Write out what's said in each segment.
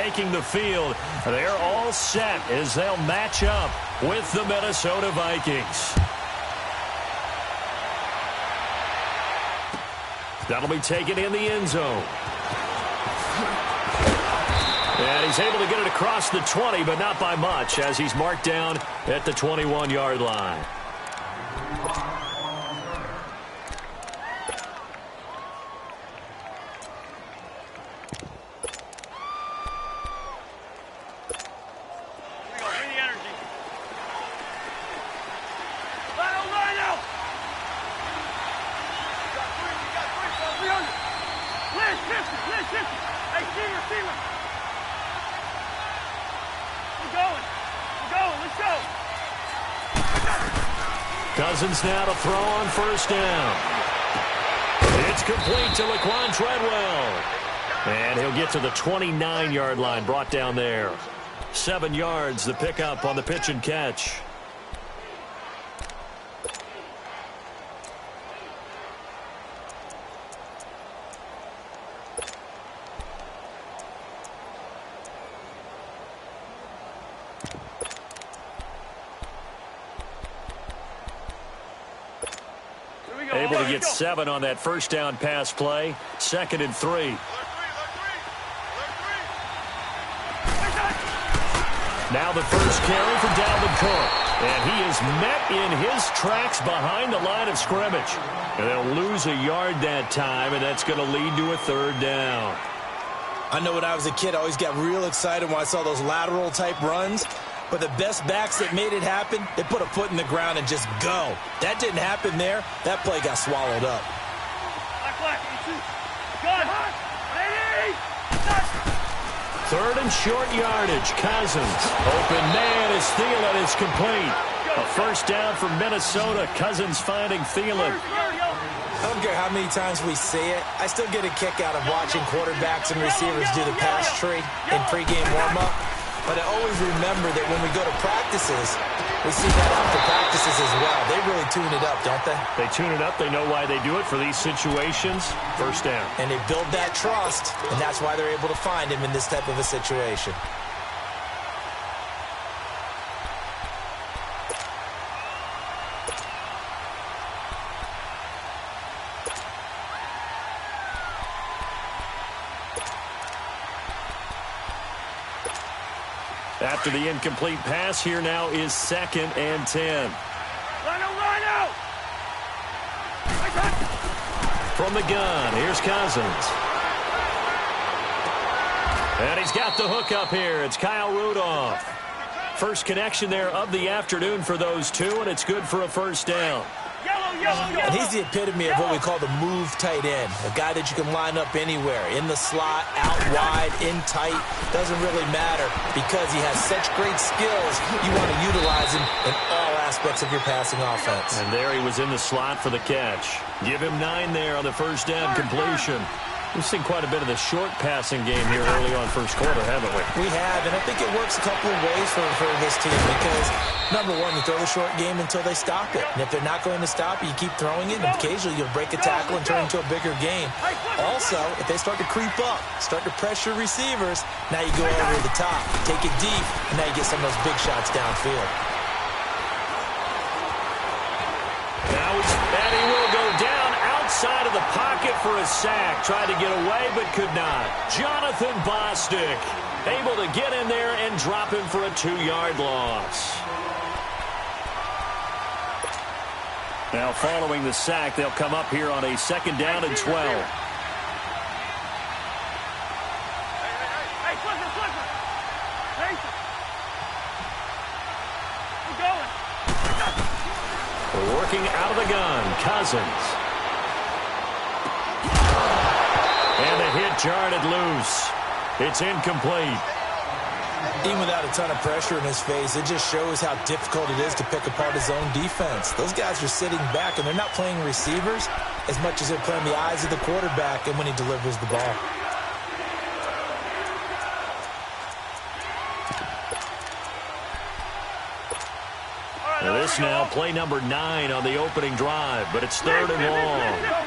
taking the field. They're all set as they'll match up with the Minnesota Vikings. That'll be taken in the end zone. And he's able to get it across the 20, but not by much, as he's marked down at the 21-yard line. Cousins now to throw on first down. It's complete to Laquan Treadwell. And he'll get to the 29-yard line, brought down there. 7 yards, the pickup on the pitch and catch. Able to get 7 on that first down pass play. 2nd and 3. Now the first carry for Dalvin Cook. And he is met in his tracks behind the line of scrimmage. And they'll lose a yard that time, and that's going to lead to a 3rd down. I know when I was a kid, I always got real excited when I saw those lateral-type runs. But the best backs that made it happen, they put a foot in the ground and just go. That didn't happen there. That play got swallowed up. 3rd and short yardage. Cousins. Open man is Thielen. It's complete. A first down for Minnesota. Cousins finding Thielen. I don't care how many times we see it. I still get a kick out of watching quarterbacks and receivers do the pass tree in pregame warm-up. But I always remember that when we go to practices, we see that after practices as well. They really tune it up, don't they? They tune it up. They know why they do it for these situations. First down. And they build that trust, and that's why they're able to find him in this type of a situation. After the incomplete pass, here now is 2nd and 10. From the gun, here's Cousins. And he's got the hook up here. It's Kyle Rudolph. First connection there of the afternoon for those two, and it's good for a first down. And he's the epitome of what we call the move tight end. A guy that you can line up anywhere. In the slot, out wide, in tight. Doesn't really matter because he has such great skills. You want to utilize him in all aspects of your passing offense. And there he was in the slot for the catch. Give him 9 there on the first down completion. We've seen quite a bit of the short passing game here early on first quarter, haven't we? We have, and I think it works a couple of ways for this team because, number one, you throw the short game until they stop it. And if they're not going to stop it, you keep throwing it, and occasionally you'll break a tackle and turn into a bigger game. Also, if they start to creep up, start to pressure receivers, now you go over the top, take it deep, and now you get some of those big shots downfield. Now he will go down outside of the pocket for a sack. Tried to get away, but could not. Jonathan Bostic able to get in there and drop him for a 2-yard loss. Now following the sack, they'll come up here on a 2nd down and 12. Working out of the gun, Cousins. And the hit jarred it loose. It's incomplete. Even without a ton of pressure in his face, it just shows how difficult it is to pick apart his own defense. Those guys are sitting back, and they're not playing receivers as much as they're playing the eyes of the quarterback and when he delivers the ball. This now play number 9 on the opening drive, but it's 3rd and long.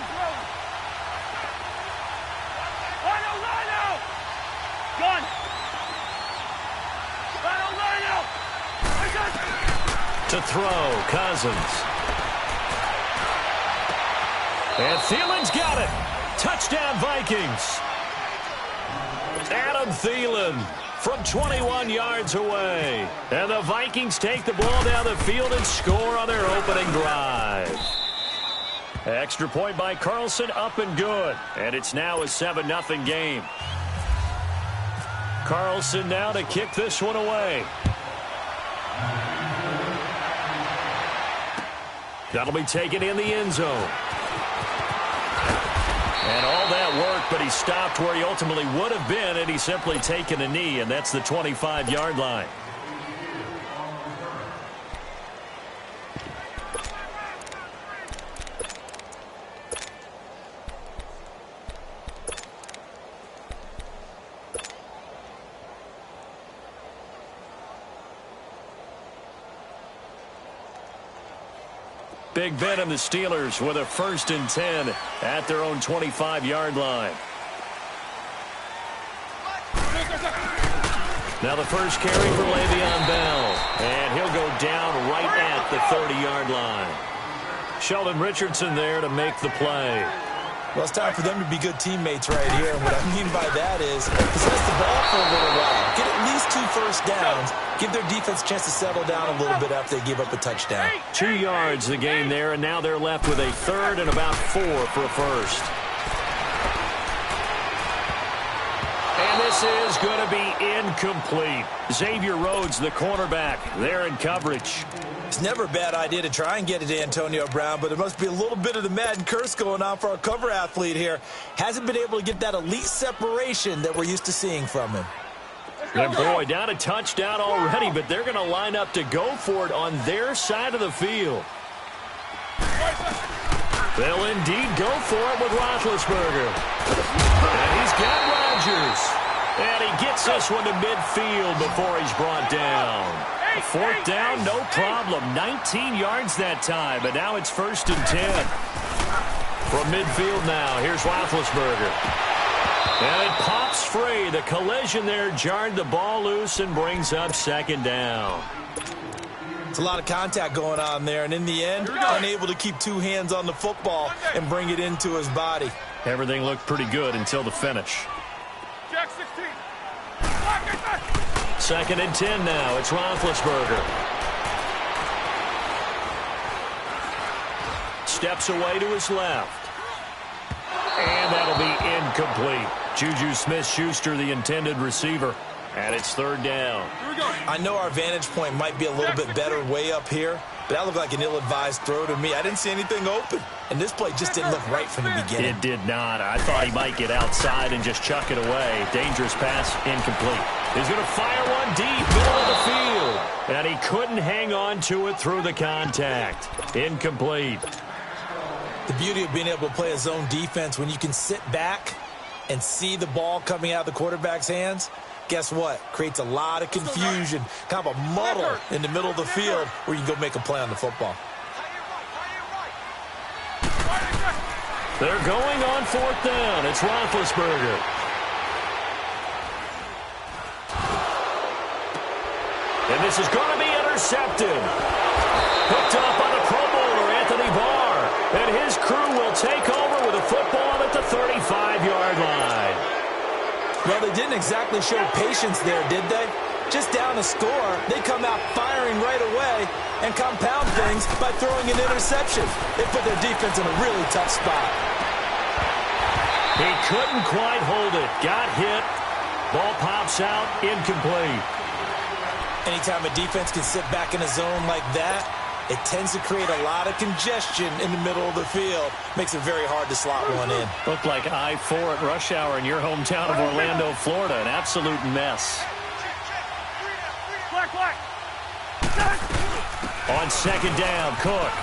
To throw, Cousins. And Thielen's got it. Touchdown, Vikings. Adam Thielen from 21 yards away. And the Vikings take the ball down the field and score on their opening drive. Extra point by Carlson, up and good. And it's now a 7-0 game. Carlson now to kick this one away. That'll be taken in the end zone. And all that work, but he stopped where he ultimately would have been, and he's simply taken a knee, and that's the 25-yard line. Big Ben and the Steelers with a 1st and 10 at their own 25-yard line. Now the first carry for Le'Veon Bell. And he'll go down right at the 30-yard line. Sheldon Richardson there to make the play. Well, it's time for them to be good teammates right here. And what I mean by that is possess the ball for a little while. Get at least 2 first downs. Give their defense a chance to settle down a little bit after they give up a touchdown. 2 yards the game there, and now they're left with a 3rd and about 4 for a first. And this is going to be incomplete. Xavier Rhodes, the cornerback, there in coverage. It's never a bad idea to try and get it to Antonio Brown, but there must be a little bit of the Madden curse going on for our cover athlete here. Hasn't been able to get that elite separation that we're used to seeing from him. And boy, down a touchdown already, but they're going to line up to go for it on their side of the field. They'll indeed go for it with Roethlisberger. And he's got Rodgers. And he gets this one to midfield before he's brought down. 4th down, no problem. 19 yards that time, but now it's 1st and 10. From midfield now, here's Roethlisberger. And it pops free. The collision there jarred the ball loose and brings up 2nd down. It's a lot of contact going on there, and in the end, unable to keep 2 hands on the football and bring it into his body. Everything looked pretty good until the finish. 2nd and 10 now. It's Roethlisberger. Steps away to his left. And that'll be incomplete. Juju Smith-Schuster, the intended receiver. And it's 3rd down. I know our vantage point might be a little bit better way up here, but that looked like an ill-advised throw to me. I didn't see anything open. And this play just didn't look right from the beginning. It did not. I thought he might get outside and just chuck it away. Dangerous pass, incomplete. He's going to fire one deep, middle of the field. And he couldn't hang on to it through the contact. Incomplete. The beauty of being able to play a zone defense when you can sit back and see the ball coming out of the quarterback's hands, guess what? Creates a lot of confusion, kind of a muddle in the middle of the field where you can go make a play on the football. They're going on 4th down. It's Roethlisberger. And this is going to be intercepted. Hooked up on a Pro Bowler, Anthony Barr. And his crew will take over with a football at the 35-yard line. Well, they didn't exactly show patience there, did they? Just down a score, they come out firing right away and compound things by throwing an interception. They put their defense in a really tough spot. He couldn't quite hold it. Got hit. Ball pops out. Incomplete. Anytime a defense can sit back in a zone like that, it tends to create a lot of congestion in the middle of the field. Makes it very hard to slot one in. Looked like I-4 at rush hour in your hometown of Orlando, Florida. An absolute mess. On 2nd down, Cook.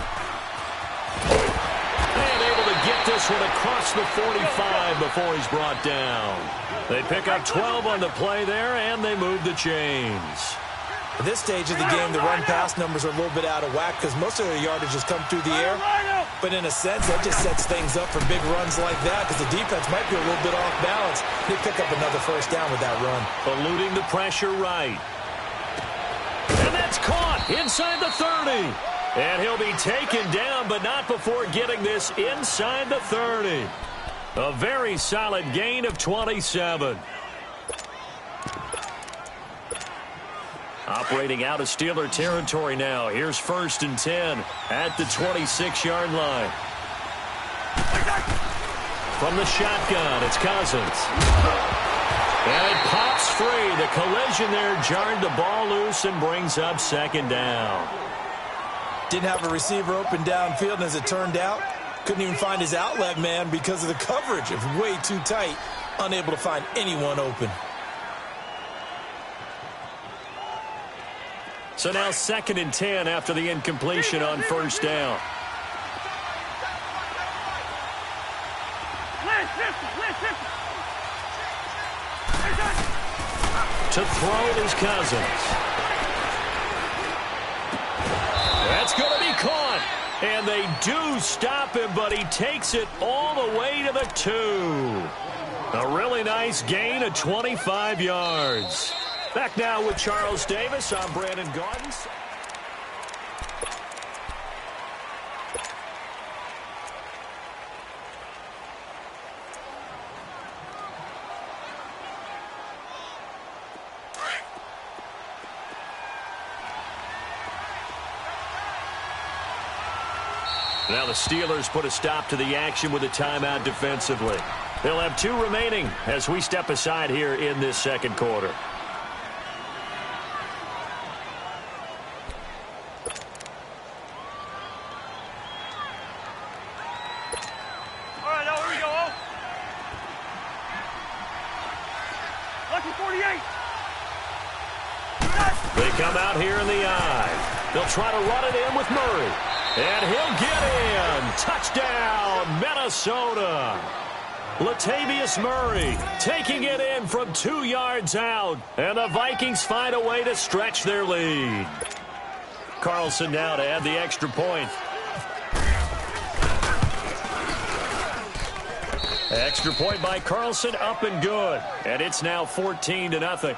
And able to get this one across the 45 before he's brought down. They pick up 12 on the play there, and they move the chains. At this stage of the game, the run-pass numbers are a little bit out of whack because most of their yardage has come through the air. But in a sense, that just sets things up for big runs like that because the defense might be a little bit off balance. They pick up another 1st down with that run. Eluding the pressure right. And that's caught. inside the 30. And he'll be taken down, but not before getting this inside the 30. A very solid gain of 27. Operating out of Steeler territory now. Here's 1st and 10 at the 26-yard line. From the shotgun, it's Cousins. And it pops free. The collision there jarred the ball loose and brings up 2nd down. Didn't have a receiver open downfield, and as it turned out, couldn't even find his outlet man because of the coverage. It was way too tight, unable to find anyone open. So now 2nd and 10 after the incompletion on 1st down. To throw is Cousins. That's going to be caught. And they do stop him, but he takes it all the way to the 2. A really nice gain of 25 yards. Back now with Charles Davis. I'm Brandon Gardens. Now the Steelers put a stop to the action with a timeout defensively. They'll have 2 remaining as we step aside here in this 2nd quarter. All right, now here we go. Lucky 48. They come out here in the eye. They'll try to run it in with Murray. And he'll get in. Touchdown, Minnesota. Latavius Murray taking it in from 2 yards out. And the Vikings find a way to stretch their lead. Carlson now to add the extra point. Extra point by Carlson, up and good. And it's now 14-0.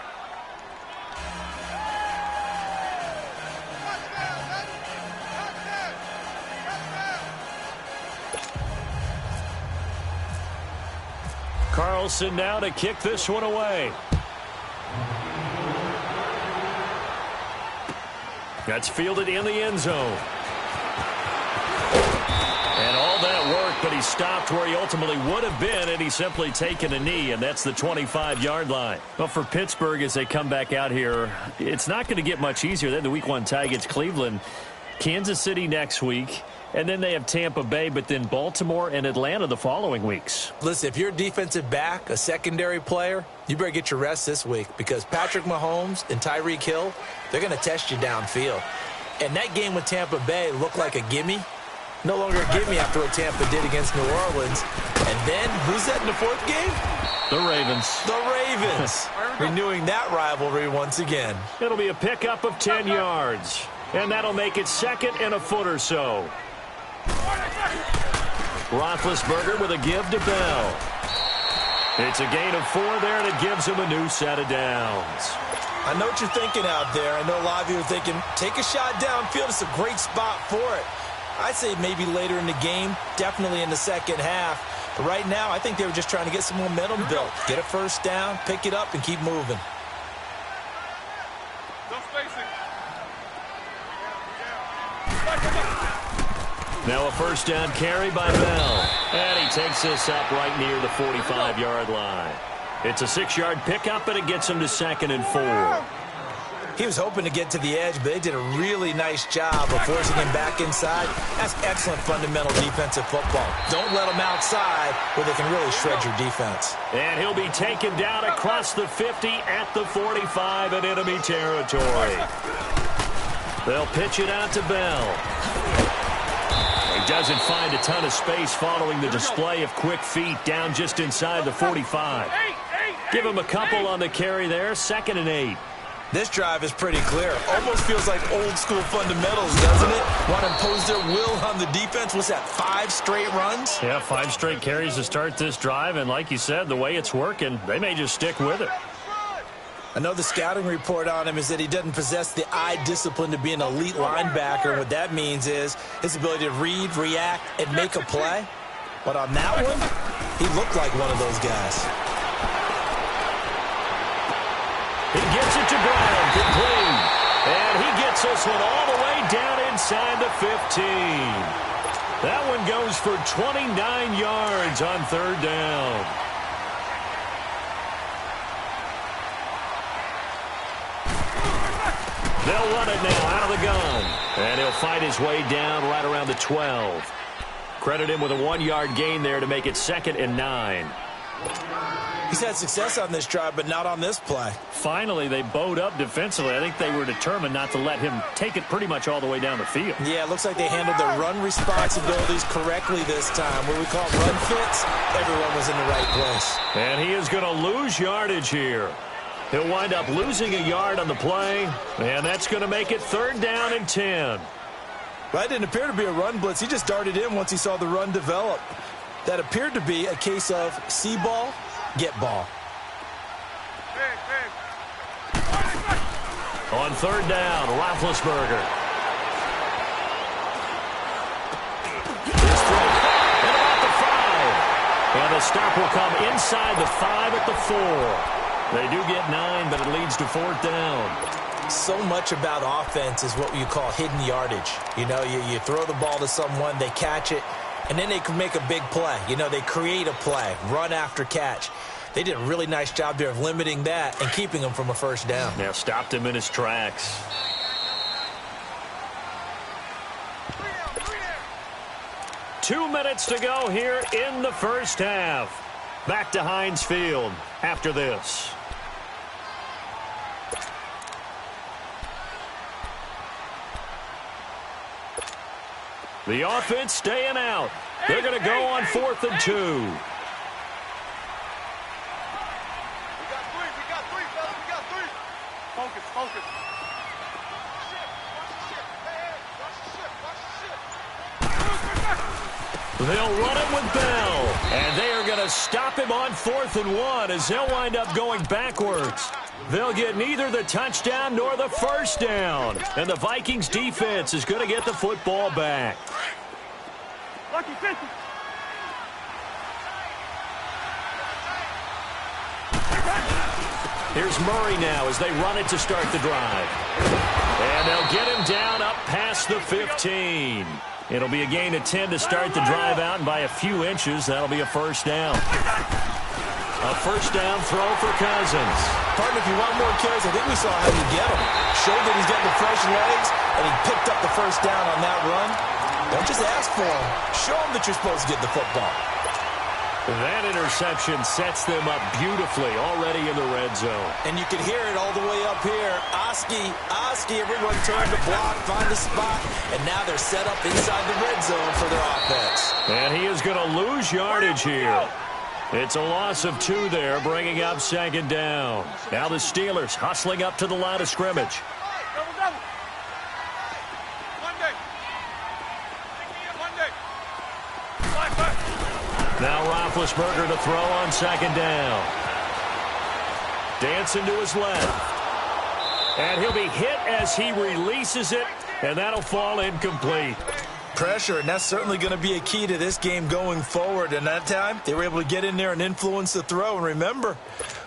Carlson now to kick this one away. That's fielded in the end zone. And all that work, but he stopped where he ultimately would have been, and he's simply taken a knee, and that's the 25-yard line. Well, for Pittsburgh, as they come back out here, it's not going to get much easier. Then the Week 1 tie against Cleveland, Kansas City next week, and then they have Tampa Bay, but then Baltimore and Atlanta the following weeks. Listen, if you're a defensive back, a secondary player, you better get your rest this week because Patrick Mahomes and Tyreek Hill, they're going to test you downfield. And that game with Tampa Bay looked like a gimme. No longer a gimme after what Tampa did against New Orleans. And then, who's that in the 4th game? The Ravens. The Ravens. Renewing that rivalry once again. It'll be a pickup of 10 yards. And that'll make it 2nd and a foot or so. Roethlisberger with a give to Bell. It's a gain of 4 there, and it gives him a new set of downs. I know what you're thinking out there. I know a lot of you are thinking, take a shot downfield. It's a great spot for it. I'd say maybe later in the game, definitely in the 2nd half. But right now, I think they were just trying to get some momentum built. Get a 1st down, pick it up, and keep moving. Now a 1st down carry by Bell. And he takes this up right near the 45-yard line. It's a 6-yard pickup, and it gets him to 2nd and 4. He was hoping to get to the edge, but they did a really nice job of forcing him back inside. That's excellent fundamental defensive football. Don't let them outside where they can really shred your defense. And he'll be taken down across the 50 at the 45 in enemy territory. They'll pitch it out to Bell. He doesn't find a ton of space following the display of quick feet down just inside the 45. Give him a couple on the carry there, 2nd and 8. This drive is pretty clear. Almost feels like old school fundamentals, doesn't it? Want to impose their will on the defense. What's that, 5 straight runs? Yeah, 5 straight carries to start this drive, and like you said, the way it's working, they may just stick with it. I know the scouting report on him is that he doesn't possess the eye discipline to be an elite linebacker. What that means is his ability to read, react, and make a play. But on that one, he looked like one of those guys. He gets it to Brown, complete. And he gets this one all the way down inside the 15. That one goes for 29 yards on third down. They'll run it now out of the gun. And he'll fight his way down right around the 12. Credit him with a 1-yard gain there to make it 2nd and 9. He's had success on this drive, but not on this play. Finally, they bowed up defensively. I think they were determined not to let him take it pretty much all the way down the field. Yeah, it looks like they handled their run responsibilities correctly this time. What we call run fits, everyone was in the right place. And he is going to lose yardage here. He'll wind up losing a yard on the play, and that's going to make it 3rd down and 10. That didn't appear to be a run blitz. He just darted in once he saw the run develop. That appeared to be a case of see ball, get ball. On 3rd down, Roethlisberger. This throw, and about the 5. And the stop will come inside the 5 at the 4. They do get 9, but it leads to 4th down. So much about offense is what you call hidden yardage. You know, you throw the ball to someone, they catch it, and then they can make a big play. You know, they create a play, run after catch. They did a really nice job there of limiting that and keeping him from a 1st down. Now stopped him in his tracks. Two minutes to go here in the 1st half. Back to Heinz Field after this. The offense staying out. They're going to go on 4th and 2. We got 3, fellas. We got 3. Focus, focus. They'll run it with Bell. And they are going to stop him on 4th and 1 as they'll wind up going backwards. They'll get neither the touchdown nor the 1st down. And the Vikings defense is going to get the football back. Lucky 50. Here's Murray now as they run it to start the drive. And they'll get him down up past the 15. It'll be a gain of 10 to start the drive out, and by a few inches, that'll be a 1st down. A 1st down throw for Cousins. Partner, if you want more carries, I think we saw how you get him. Showed that he's got the fresh legs, and he picked up the 1st down on that run. Don't just ask for him. Show him that you're supposed to get the football. That interception sets them up beautifully already in the red zone. And you can hear it all the way up here. Oski, everyone turned to block, find a spot, and now they're set up inside the red zone for their offense. And he is going to lose yardage here. It's a loss of 2 there, bringing up 2nd down. Now the Steelers hustling up to the line of scrimmage. Now Roethlisberger to throw on 2nd down. Dancing to his left. And he'll be hit as he releases it, and that'll fall incomplete. Pressure, and that's certainly going to be a key to this game going forward. And that time, they were able to get in there and influence the throw. And remember,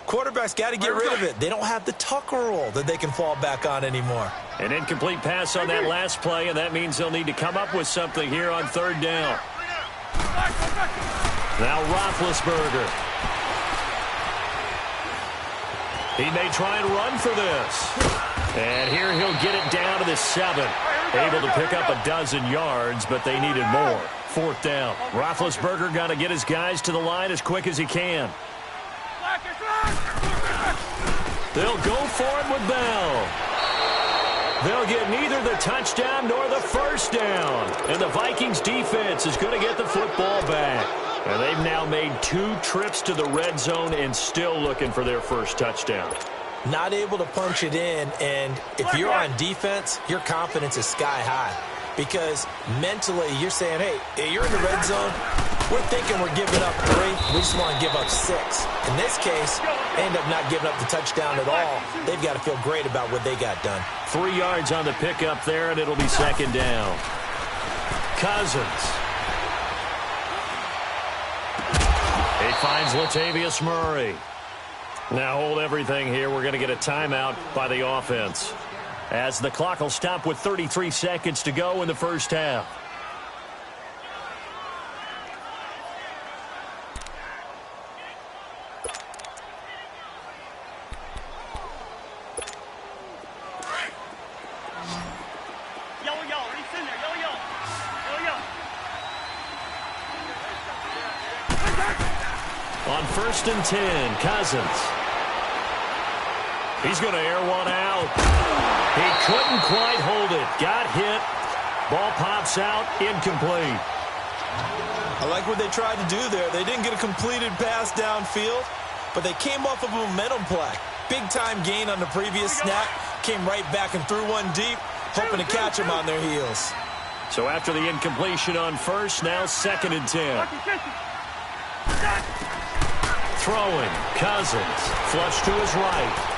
quarterbacks got to get rid of it. They don't have the Tucker rule that they can fall back on anymore. An incomplete pass on that last play, and that means they'll need to come up with something here on 3rd down. Now Roethlisberger. He may try and run for this. And here he'll get it down to the 7. Able to pick up a dozen yards, but they needed more. 4th down. Roethlisberger got to get his guys to the line as quick as he can. They'll go for it with Bell. They'll get neither the touchdown nor the 1st down. And the Vikings defense is going to get the football back. And they've now made 2 trips to the red zone and still looking for their 1st touchdown. Not able to punch it in, and if you're on defense, your confidence is sky high. Because mentally, you're saying, hey, you're in the red zone. We're thinking we're giving up 3. We just want to give up 6. In this case, They end up not giving up the touchdown at all. They've got to feel great about what they got done. 3 yards on the pickup there, and it'll be second down. Cousins. He finds Latavius Murray. Now hold everything here. We're going to get a timeout by the offense, as the clock will stop with 33 seconds to go in the first half. On 1st and 10, Cousins. He's going to air one out. He couldn't quite hold it. Got hit. Ball pops out. Incomplete. I like what they tried to do there. They didn't get a completed pass downfield, but they came off of a momentum play. Big-time gain on the previous snap. Came right back and threw one deep, hoping to catch them on their heels. So after the incompletion on 1st, now 2nd and 10. Throwing, Cousins, flush to his right.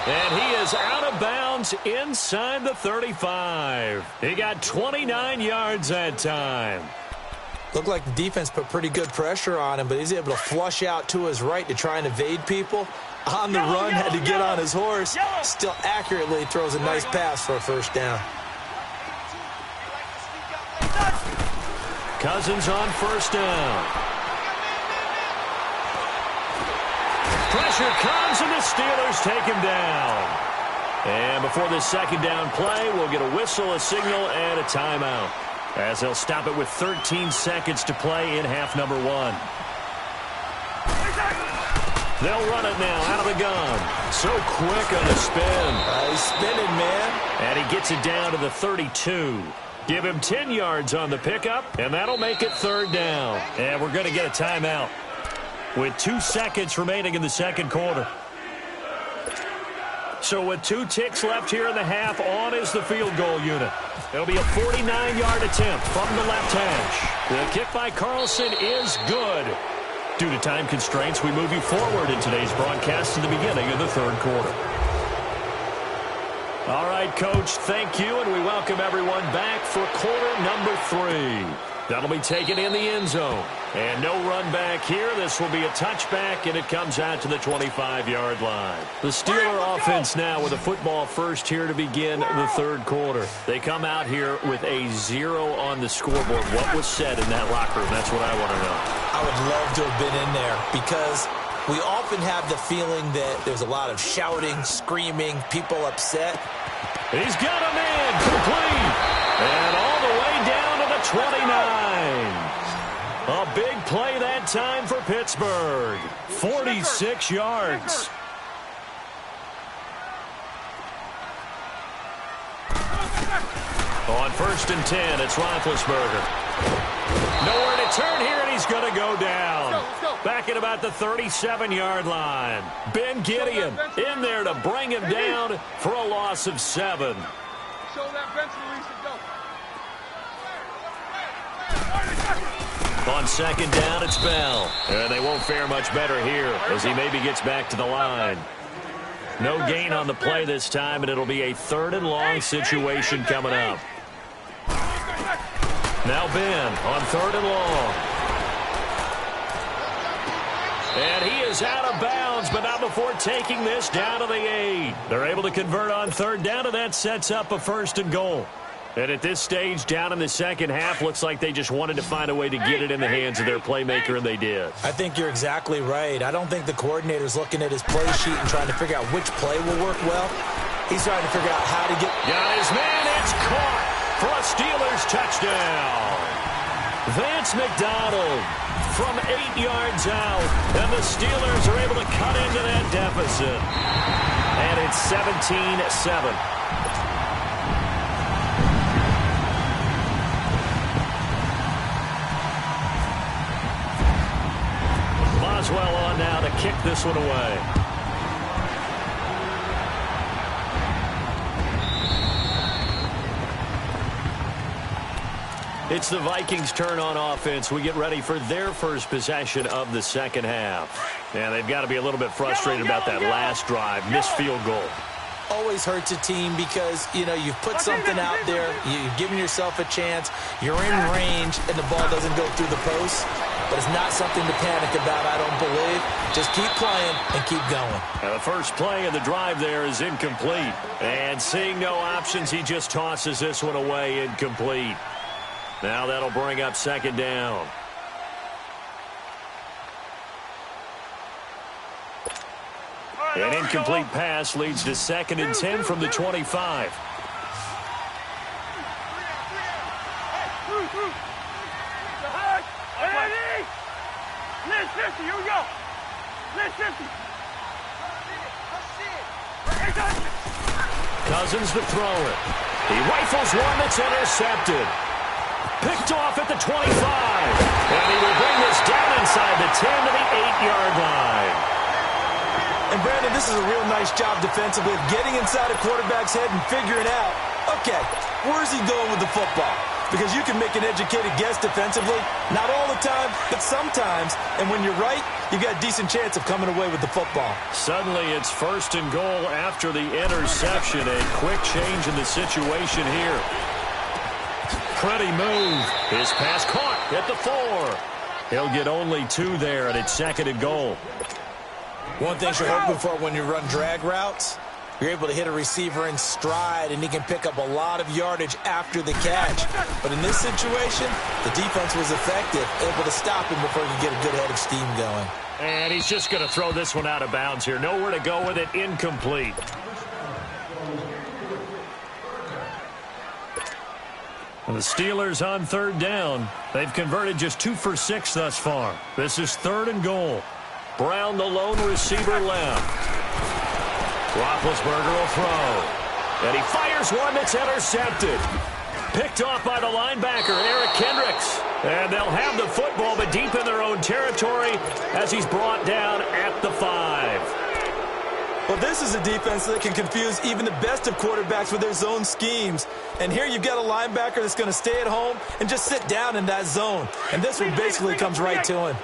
And he is out of bounds inside the 35. He got 29 yards that time. Looked like the defense put pretty good pressure on him, but he's able to flush out to his right to try and evade people. On the run, had to get on his horse. Still accurately throws a nice pass for a first down. Cousins on 1st down. Pressure comes, and the Steelers take him down. And before this 2nd down play, we'll get a whistle, a signal, and a timeout, as they'll stop it with 13 seconds to play in half number 1. They'll run it now out of the gun. So quick on the spin. He's spinning, man. And he gets it down to the 32. Give him 10 yards on the pickup, and that'll make it 3rd down. And we're going to get a timeout with 2 seconds remaining in the 2nd quarter. So with 2 ticks left here in the half, on is the field goal unit. It'll be a 49-yard attempt from the left hash. The kick by Carlson is good. Due to time constraints, we move you forward in today's broadcast to the beginning of the 3rd quarter. All right, Coach, thank you, and we welcome everyone back for quarter number 3. That'll be taken in the end zone. And no run back here. This will be a touchback, and it comes out to the 25-yard line. The Steeler offense now with a football first here to begin the 3rd quarter. They come out here with a 0 on the scoreboard. What was said in that locker room? That's what I want to know. I would love to have been in there, because we often have the feeling that there's a lot of shouting, screaming, people upset. He's got a man complete. And all the way down to the 29. A big play that time for Pittsburgh. 46 yards. On 1st and 10, it's Roethlisberger. Nowhere to turn here, and he's going to go down. Back at about the 37-yard line. Ben Gideon in there to bring him down for a loss of 7. Show that bench release and go. On 2nd down, it's Bell. And they won't fare much better here as he maybe gets back to the line. No gain on the play this time, and it'll be a 3rd and long situation coming up. Now Ben on 3rd and long. And he is out of bounds, but not before taking this down to the 8. They're able to convert on 3rd down, and that sets up a 1st and goal. And at this stage, down in the 2nd half, looks like they just wanted to find a way to get it in the hands of their playmaker, and they did. I think you're exactly right. I don't think the coordinator's looking at his play sheet and trying to figure out which play will work well. He's trying to figure out how to get... Got his man, it's caught for a Steelers touchdown. Vance McDonald from 8 yards out, and the Steelers are able to cut into that deficit. And it's 17-7. Boswell on now to kick this one away. It's the Vikings' turn on offense. We get ready for their first possession of the 2nd half. Yeah, they've got to be a little bit frustrated about that last drive. Missed field goal. Always hurts a team because, you've put something out there, you've given yourself a chance, you're in range, and the ball doesn't go through the post. But it's not something to panic about, I don't believe. Just keep playing and keep going. Now the first play of the drive there is incomplete. And seeing no options, he just tosses this one away, incomplete. Now that'll bring up second down. An incomplete pass leads to 2nd and 10 from the 25. Cousins to throw it. He rifles one that's intercepted. Picked off at the 25. And he will bring this down inside the 10 to the 8-yard line. And, Brandon, this is a real nice job defensively of getting inside a quarterback's head and figuring out, okay, where's he going with the football? Because you can make an educated guess defensively. Not all the time, but sometimes. And when you're right, you've got a decent chance of coming away with the football. Suddenly it's 1st and goal after the interception. A quick change in the situation here. Pretty move. His pass caught at the 4. He'll get only 2 there, and it's 2nd and goal. One thing you're hoping for when you run drag routes, you're able to hit a receiver in stride, and he can pick up a lot of yardage after the catch. But in this situation, the defense was effective, able to stop him before he could get a good head of steam going. And he's just going to throw this one out of bounds here. Nowhere to go with it, incomplete. And the Steelers on 3rd down. They've converted just 2 for 6 thus far. This is 3rd and goal. Brown, the lone receiver, left. Roethlisberger will throw. And he fires one that's intercepted. Picked off by the linebacker, Eric Kendricks. And they'll have the football, but deep in their own territory as he's brought down at the 5. Well, this is a defense that can confuse even the best of quarterbacks with their zone schemes. And here you've got a linebacker that's going to stay at home and just sit down in that zone. And this one basically comes right to him.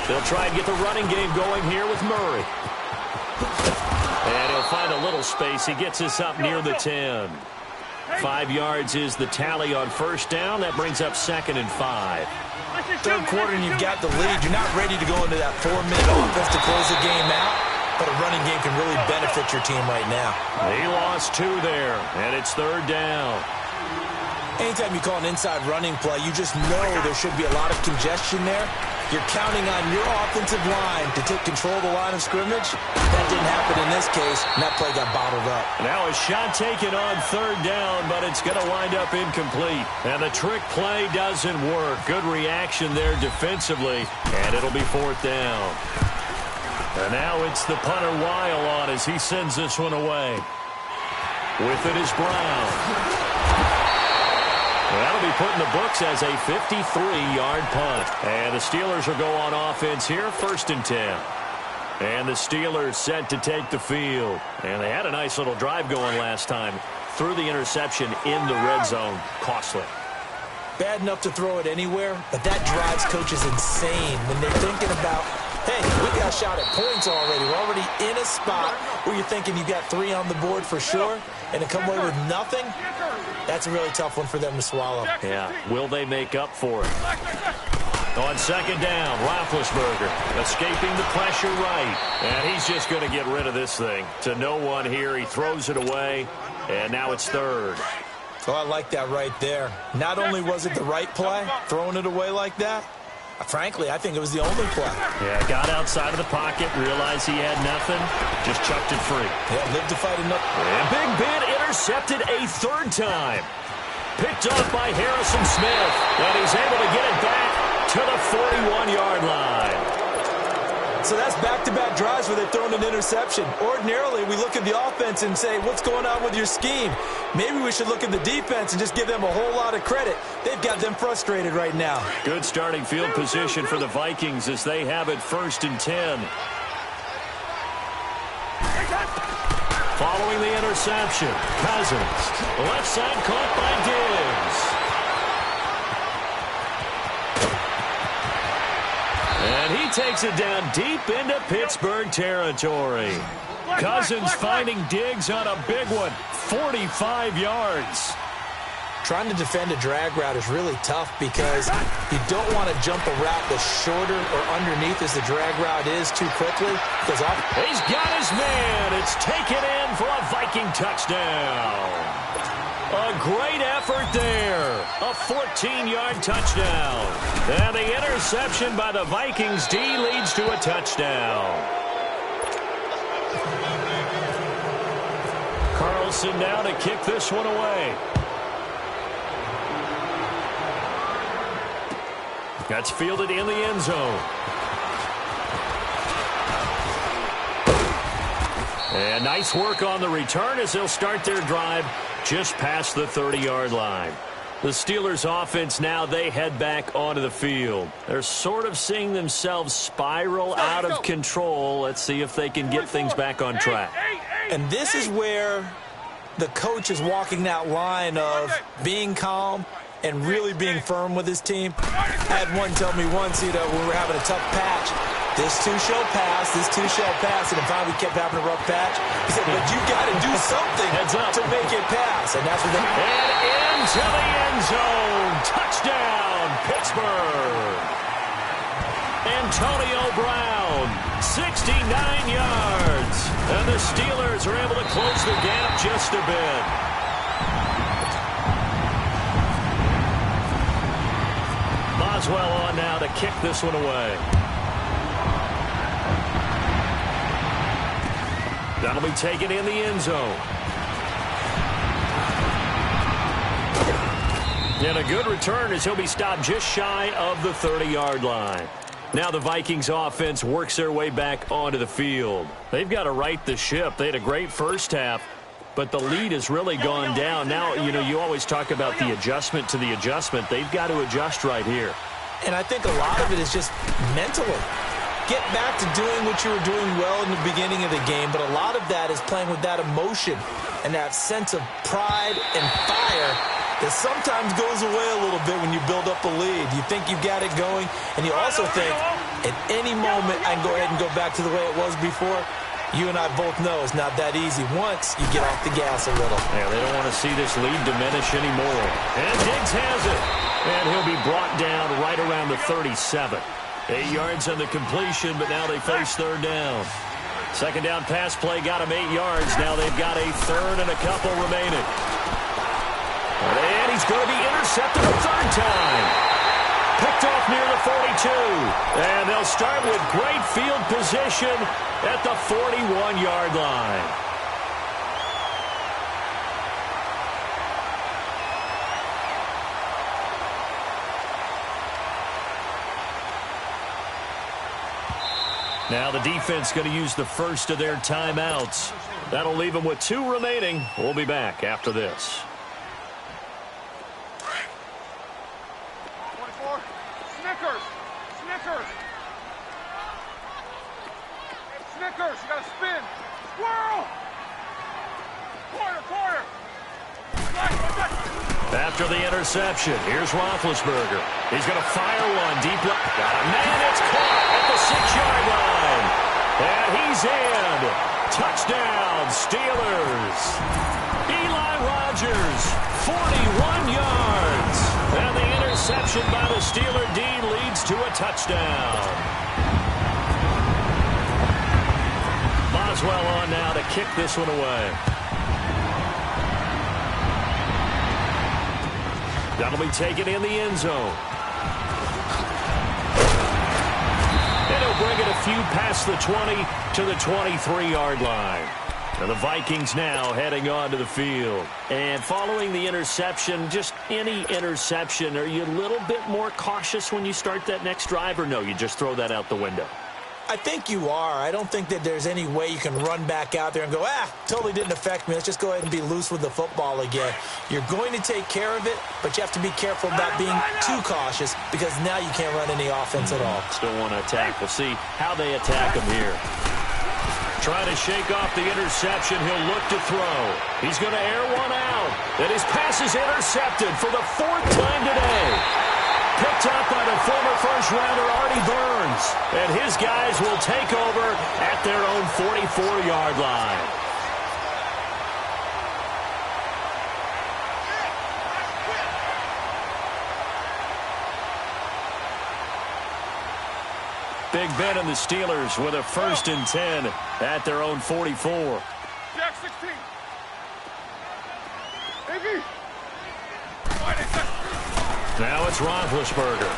They'll try and get the running game going here with Murray. And he'll find a little space. He gets us up near the 10. 5 yards is the tally on 1st down. That brings up 2nd and 5. 3rd quarter and you've got the lead. You're not ready to go into that 4-minute offense to close the game out. But a running game can really benefit your team right now. He lost 2 there, and it's 3rd down. Anytime you call an inside running play, you just know there should be a lot of congestion there. You're counting on your offensive line to take control of the line of scrimmage. That didn't happen in this case, and that play got bottled up. Now a shot taken on 3rd down, but it's going to wind up incomplete. And the trick play doesn't work. Good reaction there defensively, and it'll be 4th down. And now it's the punter Weil on as he sends this one away. With it is Brown. That'll be put in the books as a 53-yard punt. And the Steelers will go on offense here, 1st and 10. And the Steelers set to take the field. And they had a nice little drive going last time. Threw the interception in the red zone. Costly. Bad enough to throw it anywhere, but that drives coaches insane when they're thinking about, hey, we got a shot at points already. We're already in a spot where you're thinking you got 3 on the board for sure, and to come away with nothing, that's a really tough one for them to swallow. Yeah, will they make up for it? On 2nd down, Roethlisberger escaping the pressure right. And he's just going to get rid of this thing. To no one here, he throws it away, and now it's 3rd. Oh, I like that right there. Not only was it the right play, throwing it away like that, frankly, I think it was the only play. Yeah, got outside of the pocket, realized he had nothing, just chucked it free. Yeah, lived to fight another. And Big Ben intercepted a 3rd time. Picked off by Harrison Smith, and he's able to get it back to the 41-yard line. So that's back-to-back drives where they've thrown an interception. Ordinarily, we look at the offense and say, what's going on with your scheme? Maybe we should look at the defense and just give them a whole lot of credit. They've got them frustrated right now. Good starting field position for the Vikings as they have it 1st and 10. Following the interception, Cousins. Left side caught by Diggs. takes it down deep into Pittsburgh territory. Cousins finding Diggs on a big one, 45 yards. Trying to defend a drag route is really tough because you don't want to jump a route that's shorter or underneath as the drag route is too quickly. Because he's got his man. It's taken in for a Viking touchdown. A great effort there. A 14-yard touchdown. And the interception by the Vikings D leads to a touchdown. Carlson now to kick this one away. That's fielded in the end zone. And nice work on the return as they'll start their drive just past the 30-yard line. The Steelers' offense now, they head back onto the field. They're sort of seeing themselves spiral out of control. Let's see if they can get things back on track. And this is where the coach is walking that line of being calm and really being firm with his team. I had one tell me once, when we were having a tough patch, this too shall pass, this too shall pass, and finally we kept having a rough patch. He said, but you got to do something to make it pass. And that's what they... And into the end zone. Touchdown, Pittsburgh. Antonio Brown, 69 yards. And the Steelers are able to close the gap just a bit. Boswell on now to kick this one away. That'll be taken in the end zone. And a good return as he'll be stopped just shy of the 30-yard line. Now the Vikings offense works their way back onto the field. They've got to right the ship. They had a great first half, but the lead has really gone down. Now, you always talk about the adjustment to the adjustment. They've got to adjust right here. And I think a lot of it is just mentally. Get back to doing what you were doing well in the beginning of the game, but a lot of that is playing with that emotion and that sense of pride and fire that sometimes goes away a little bit when you build up a lead. You think you've got it going, and you also think at any moment I can go ahead and go back to the way it was before. You and I both know it's not that easy once you get off the gas a little. Yeah, they don't want to see this lead diminish anymore. And Diggs has it. And he'll be brought down right around the 37. 8 yards on the completion, but now they face third down. Second down pass play got him 8 yards. Now they've got a third and a couple remaining. And he's going to be intercepted a third time. Picked off near the 42. And they'll start with great field position at the 41-yard line. Now the defense going to use the first of their timeouts. That'll leave them with 2 remaining. We'll be back after this. 24. Snickers. Snickers. Snickers. You got to spin. Squirrel. Corner. After the interception, here's Roethlisberger. He's going to fire one deep left. Got a man. It's caught at the 6-yard line. And he's in. Touchdown, Steelers. Eli Rogers, 41 yards. And the interception by the Steeler D leads to a touchdown. Boswell on now to kick this one away. That'll be taken in the end zone. And he'll bring it a few past the 20 to the 23-yard line. And the Vikings now heading onto the field. And following the interception, just any interception, are you a little bit more cautious when you start that next drive, or no, you just throw that out the window? I think you are. I don't think that there's any way you can run back out there and go, totally didn't affect me. Let's just go ahead and be loose with the football again. You're going to take care of it, but you have to be careful about being too cautious because now you can't run any offense at all. Still want to attack. We'll see how they attack him here. Trying to shake off the interception. He'll look to throw. He's going to air one out. And his pass is intercepted for the 4th time today. picked up by the former first-rounder Artie Burns. And his guys will take over at their own 44-yard line. Big Ben and the Steelers with a 1st and 10 at their own 44. Jack 16. Now it's Roethlisberger.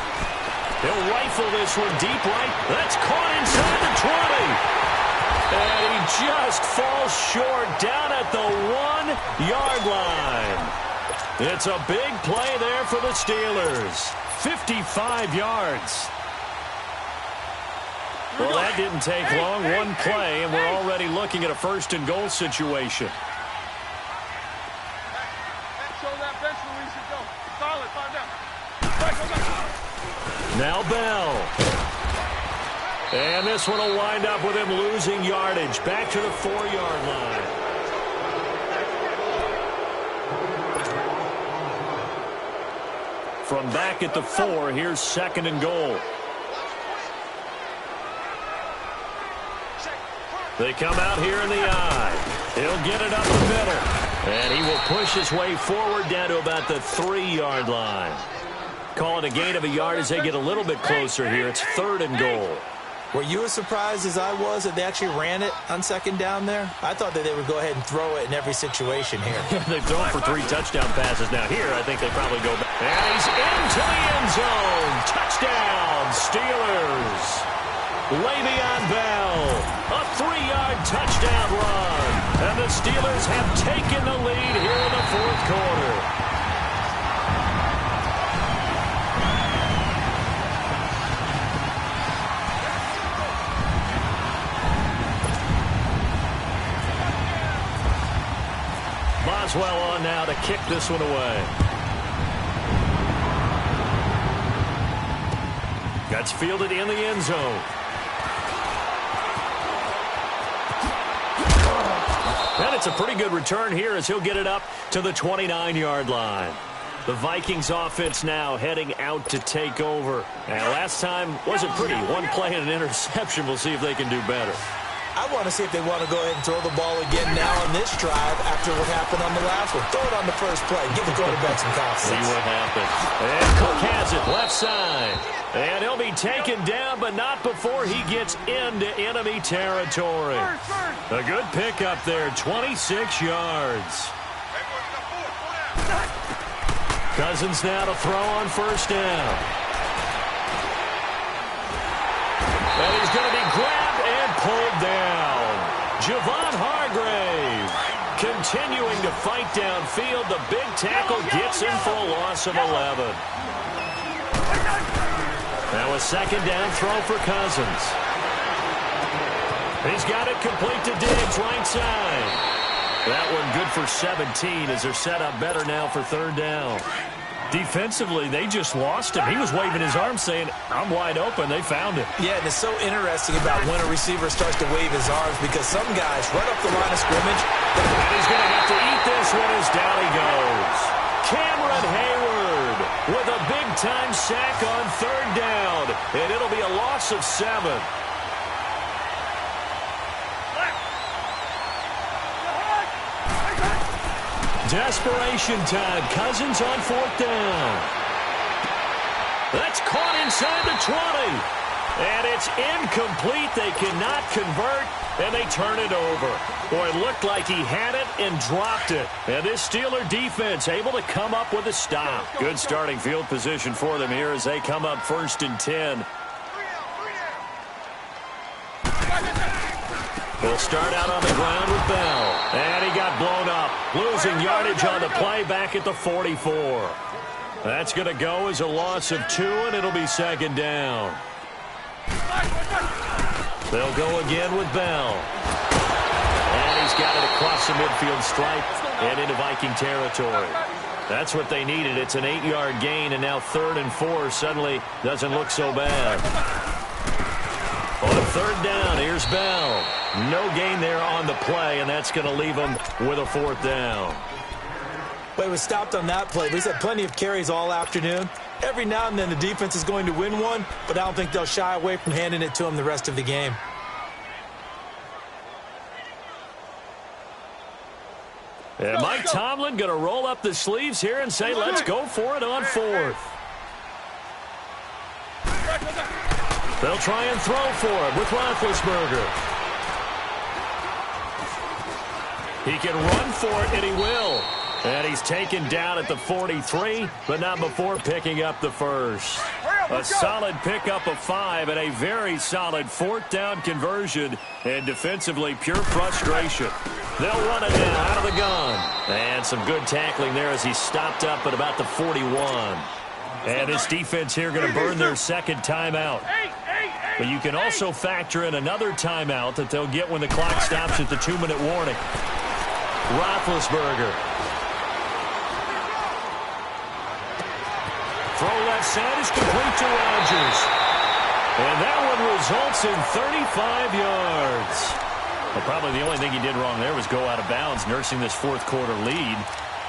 He'll rifle this one deep right. That's caught inside the 20. And he just falls short down at the 1-yard line. It's a big play there for the Steelers. 55 yards. Well, that didn't take long. One play, and we're already looking at a 1st and goal situation. Show that bench release and go. Solid, find out. Now Bell. And this one will wind up with him losing yardage. Back to the 4-yard line. From back at the 4, here's 2nd and goal. They come out here in the eye. He'll get it up the middle. And he will push his way forward down to about the 3-yard line. Call it a gain of a yard as they get a little bit closer here. It's 3rd and goal. Were you as surprised as I was that they actually ran it on 2nd down there? I thought that they would go ahead and throw it in every situation here. They've thrown for 3 touchdown passes now. Here, I think they probably go back. And he's into the end zone. Touchdown, Steelers. Le'Veon Bell, a 3-yard touchdown run. And the Steelers have taken the lead here in the 4th quarter. Boswell on now to kick this one away. That's fielded in the end zone. And it's a pretty good return here as he'll get it up to the 29-yard line. The Vikings offense now heading out to take over. And last time wasn't pretty. One play and an interception. We'll see if they can do better. I want to see if they want to go ahead and throw the ball again now on this drive after what happened on the last one. Throw it on the first play. Give the quarterback some confidence. See what happens. And Cook has it left side. And he'll be taken down, but not before he gets into enemy territory. A good pickup there, 26 yards. Cousins now to throw on 1st down. And he's going to be grabbed and pulled down. Javon Hargrave continuing to fight downfield. The big tackle gets him for a loss of 11. Now a 2nd down throw for Cousins. He's got it complete to Diggs, right side. That one good for 17 as they're set up better now for 3rd down. Defensively, they just lost him. He was waving his arms saying, I'm wide open. They found him. Yeah, and it's so interesting about when a receiver starts to wave his arms because some guys right up the line of scrimmage. And he's going to have to eat this one as down he goes. Cameron Hayward with a big-time sack on 3rd down. And it'll be a loss of 7. Desperation time. Cousins on 4th down. That's caught inside the 20. And it's incomplete. They cannot convert, and they turn it over. Boy, it looked like he had it and dropped it. And this Steeler defense able to come up with a stop. Good starting field position for them here as they come up 1st and 10. He'll start out on the ground with Bell. And he got blown up. Losing yardage on the play back at the 44. That's going to go as a loss of 2, and it'll be 2nd down. They'll go again with Bell. And he's got it across the midfield stripe and into Viking territory. That's what they needed. It's an 8-yard gain, and now 3rd and 4 suddenly doesn't look so bad. On 3rd down, here's Bell. No gain there on the play, and that's going to leave them with a 4th down. But he was stopped on that play. But he's had plenty of carries all afternoon. Every now and then the defense is going to win one, but I don't think they'll shy away from handing it to him the rest of the game. And Mike Tomlin going to roll up the sleeves here and say, let's go for it on fourth. They'll try and throw for it with Roethlisberger. He can run for it, and he will. And he's taken down at the 43, but not before picking up the first. A solid pickup of 5 and a very solid fourth down conversion. And defensively, pure frustration. They'll run it now out of the gun. And some good tackling there as he stopped up at about the 41. And this defense here going to burn their second timeout. But you can also factor in another timeout that they'll get when the clock stops at the 2-minute warning. Roethlisberger. Throw left side is complete to Rodgers. And that one results in 35 yards. Well, probably the only thing he did wrong there was go out of bounds, nursing this fourth quarter lead.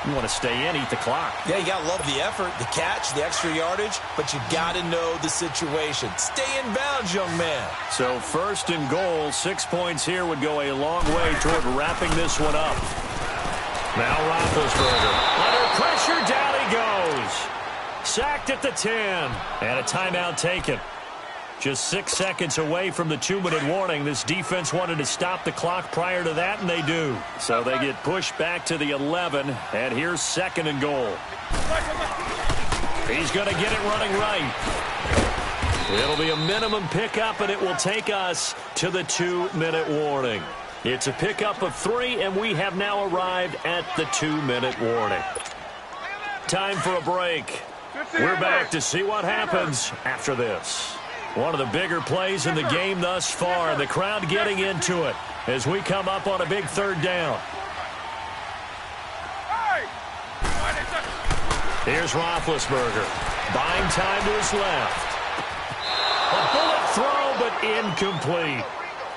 You want to stay in, eat the clock. Yeah, you got to love the effort, the catch, the extra yardage, but you got to know the situation. Stay in bounds, young man. So first and goal, 6 points here would go a long way toward wrapping this one up. Now Roethlisberger. Under pressure, down he goes. Sacked at the 10. And a timeout taken. Just 6 seconds away from the 2-minute warning. This defense wanted to stop the clock prior to that, and they do. So they get pushed back to the 11, and here's second and goal. He's going to get it running right. It'll be a minimum pickup, and it will take us to the 2-minute warning. It's a pickup of 3, and we have now arrived at the 2-minute warning. Time for a break. We're back to see what happens after this. One of the bigger plays in the game thus far. The crowd getting into it as we come up on a big third down. Here's Roethlisberger. Buying time to his left. A bullet throw, but incomplete.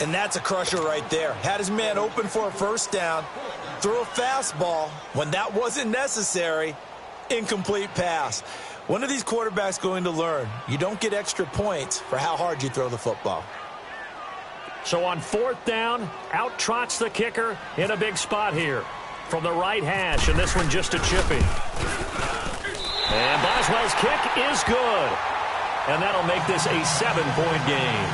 And that's a crusher right there. Had his man open for a first down. Threw a fastball when that wasn't necessary. Incomplete pass. When are these quarterbacks going to learn? You don't get extra points for how hard you throw the football. So on fourth down, out trots the kicker in a big spot here. From the right hash, and this one just a chippy. And Boswell's kick is good. And that'll make this a 7-point game.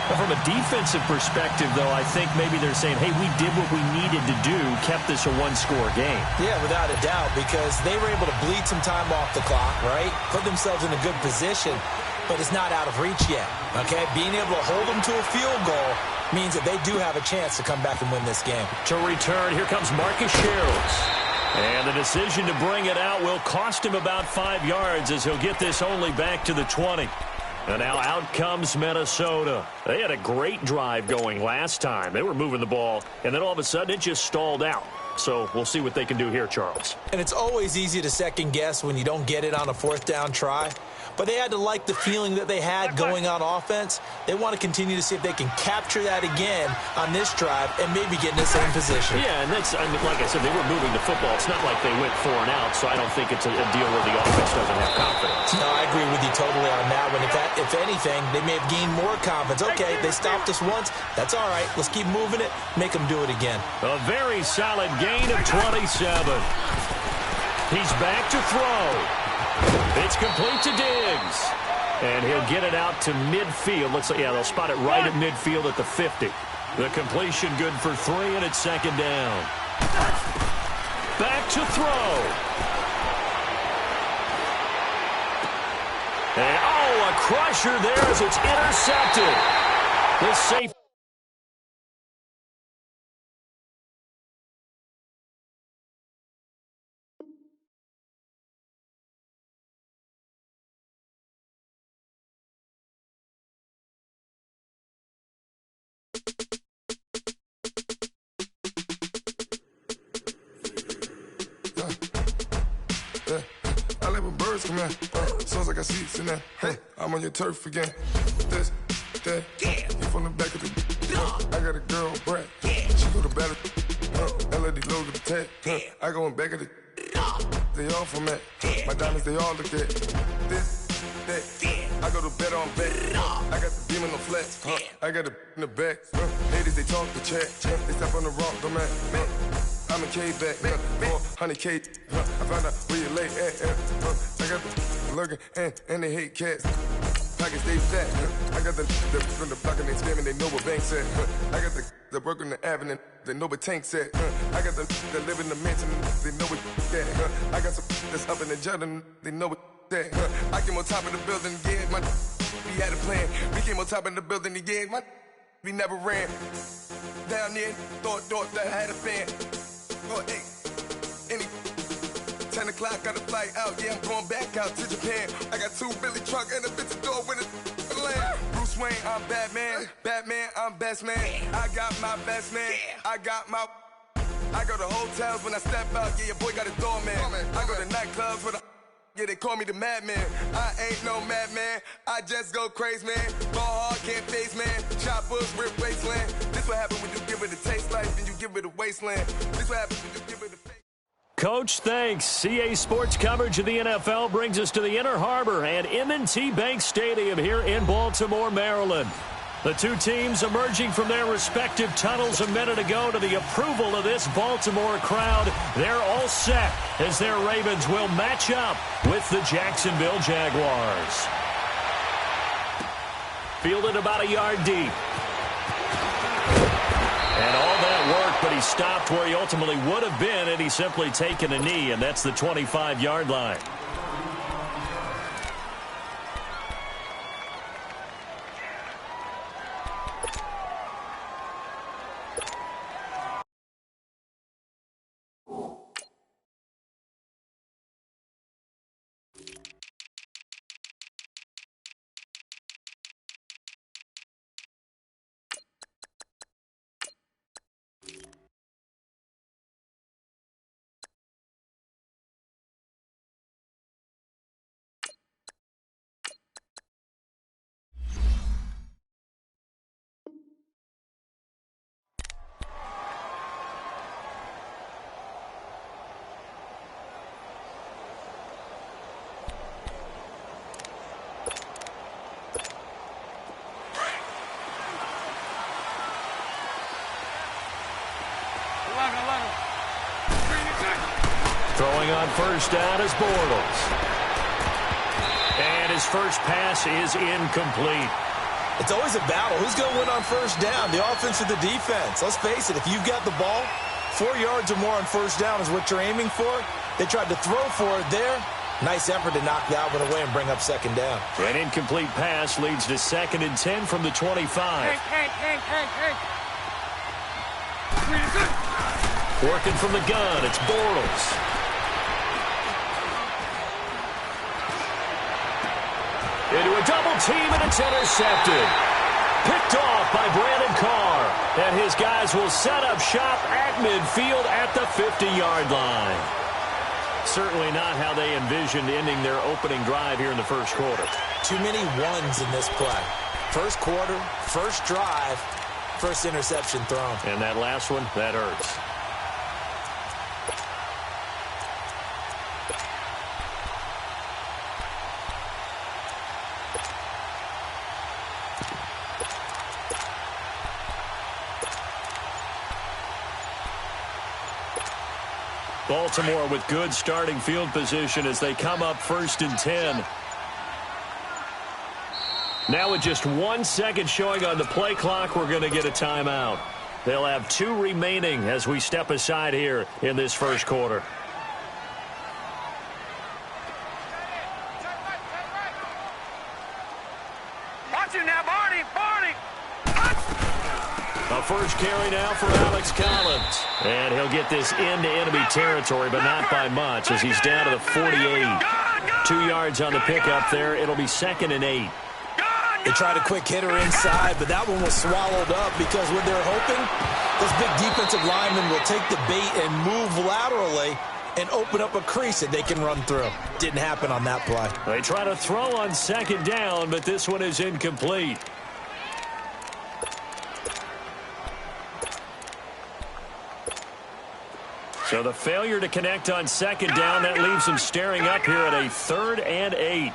But from a defensive perspective, though, I think maybe they're saying, hey, we did what we needed to do, kept this a one-score game. Yeah, without a doubt, because they were able to bleed some time off the clock, right? Put themselves in a good position, but it's not out of reach yet, okay? Being able to hold them to a field goal means that they do have a chance to come back and win this game. To return, here comes Marcus Shields. And the decision to bring it out will cost him about 5 yards as he'll get this only back to the 20. And now out comes Minnesota. They had a great drive going last time. They were moving the ball, and then all of a sudden it just stalled out. So we'll see what they can do here, Charles. And it's always easy to second guess when you don't get it on a fourth down try. But they had to like the feeling that they had going on offense. They want to continue to see if they can capture that again on this drive and maybe get in the same position. Yeah, and that's, I mean, like I said, they were moving the football. It's not like they went 4 and out, so I don't think it's a deal where the offense doesn't have confidence. No, I agree with you totally on that one. If anything, they may have gained more confidence. Okay, they stopped us once. That's all right. Let's keep moving it, make them do it again. A very solid gain of 27. He's back to throw. It's complete to Diggs. And he'll get it out to midfield. Looks like, yeah, they'll spot it right at midfield at the 50. The completion good for 3, and it's second down. Back to throw. And, oh, a crusher there as it's intercepted. The safety. Come here, soon as I got seats in there, I'm on your turf again. This, that, you from the back of the, I got a girl, Brad, she go to battle, LED logo the tag, I go in back of the, they all from it. My diamonds, they all look at this, that. I go to bed on bet. I got the beam on the flex. I got the in the back. Ladies, they talk the chat. They step on the rock, the man. I'm a K-back, 400K. I found out where you lay at. I got the lurking and they hate cats. Pockets stay fat. I got the from the block and they screaming, they know what banks at. I got the work on the avenue, they know what tanks at. I got the live in the mansion, they know what that. I got some that's up in the Jordan, they know what that. I came on top of the building, yeah, my we had a plan. We came on top of the building, yeah, my we never ran. Down there, thought that I had a fan. Oh, hey, any 10 o'clock, got a flight out. Yeah, I'm going back out to Japan. I got 2 Billy truck and a bitch door with a land. Bruce Wayne, I'm Batman. Batman, I'm best man. I got my best man. I go to hotels when I step out. Yeah, your boy got a doorman. I go to nightclubs with a yeah, they call me the madman. I ain't no madman. I just go crazy, man. Ball hard, can't face, man. Choppers, rip wasteland. This what happen when you give it a taste like, then you give it a wasteland. This what happens when you give it a face. Coach, thanks. CA Sports coverage of the NFL brings us to the Inner Harbor and M&T Bank Stadium here in Baltimore, Maryland. The two teams emerging from their respective tunnels a minute ago to the approval of this Baltimore crowd. They're all set as their Ravens will match up with the Jacksonville Jaguars. Fielded about a yard deep. And all that work, but he stopped where he ultimately would have been had he simply taken a knee, and that's the 25-yard line. Throwing on first down is Bortles. And his first pass is incomplete. It's always a battle. Who's going to win on first down, the offense or the defense? Let's face it, if you've got the ball, 4 yards or more on first down is what you're aiming for. They tried to throw for it there. Nice effort to knock that one away and bring up second down. An incomplete pass leads to 2nd and 10 from the 25. Working from the gun, it's Bortles. Into a double team, and it's intercepted. Picked off by Brandon Carr. And his guys will set up shop at midfield at the 50-yard line. Certainly not how they envisioned ending their opening drive here in the first quarter. Too many ones in this play. First quarter, first drive, first interception thrown. And that last one, that hurts. Baltimore with good starting field position as they come up 1st and 10. Now with just 1 second showing on the play clock, we're going to get a timeout. They'll have 2 remaining as we step aside here in this first quarter. Watch it now, Barney! A first carry now for Alex Collins. And he'll get this into enemy territory, but not by much as he's down to the 48. 2 yards on the pickup there. It'll be 2nd and 8. They tried a quick hitter inside, but that one was swallowed up because what they're hoping, this big defensive lineman will take the bait and move laterally and open up a crease that they can run through. Didn't happen on that play. They try to throw on 2nd down, but this one is incomplete. So the failure to connect on second down, that leaves him staring up here at a 3rd and 8.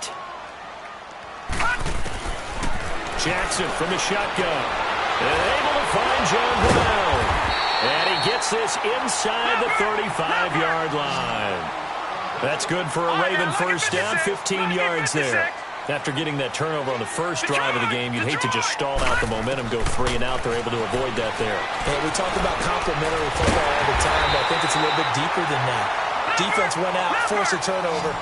Jackson from the shotgun. And able to find John Brown. And he gets this inside the 35-yard line. That's good for a Raven first down, 15 yards there. After getting that turnover on the first drive of the game, you'd hate to just stall out the momentum, go 3 and out. They're able to avoid that there. Hey, we talk about complementary football all the time, but I think it's a little bit deeper than that. Defense went out, forced a turnover,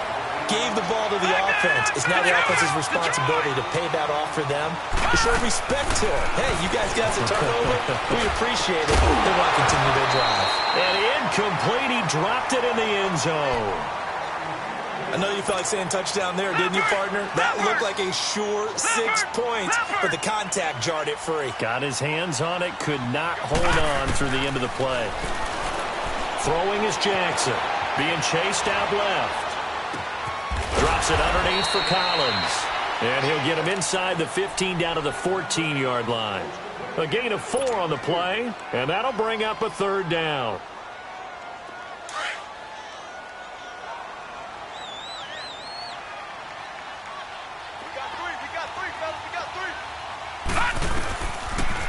gave the ball to the offense. It's now the offense's responsibility to pay that off for them, to show respect to it. Hey, you guys got the turnover. We appreciate it. They want to continue their drive. And incomplete. He dropped it in the end zone. I know you felt like saying touchdown there, didn't you, partner? That looked like a sure 6 points, but the contact jarred it free. Got his hands on it, could not hold on through the end of the play. Throwing is Jackson, being chased out left. Drops it underneath for Collins. And he'll get him inside the 15 down to the 14-yard line. A gain of 4 on the play, and that'll bring up a 3rd down.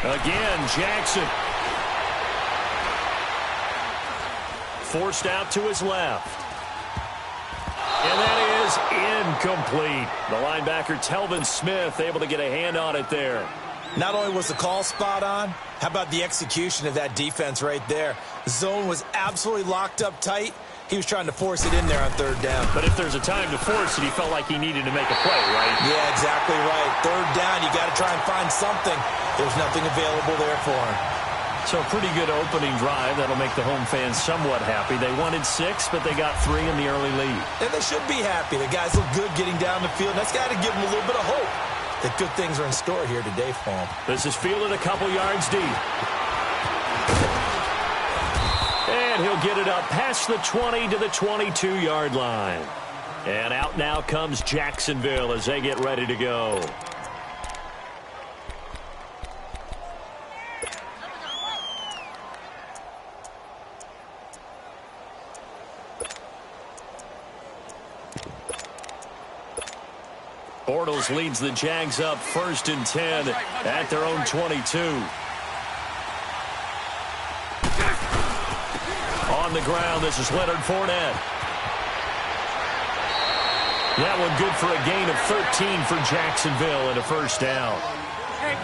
Again, Jackson. Forced out to his left. And that is incomplete. The linebacker, Telvin Smith, able to get a hand on it there. Not only was the call spot on, how about the execution of that defense right there? The zone was absolutely locked up tight. He was trying to force it in there on 3rd down. But if there's a time to force it, he felt like he needed to make a play, right? Yeah, exactly right. 3rd down, you got to try and find something. There's nothing available there for him. So a pretty good opening drive. That'll make the home fans somewhat happy. They wanted 6, but they got 3 in the early lead. And they should be happy. The guys look good getting down the field. That's got to give them a little bit of hope that good things are in store here today for them. This is fielded a couple yards deep. And he'll get it up past the 20 to the 22-yard line. And out now comes Jacksonville as they get ready to go. Bortles leads the Jags up 1st and 10 at their own 22. On the ground, this is Leonard Fournette. That one good for a gain of 13 for Jacksonville and a 1st down.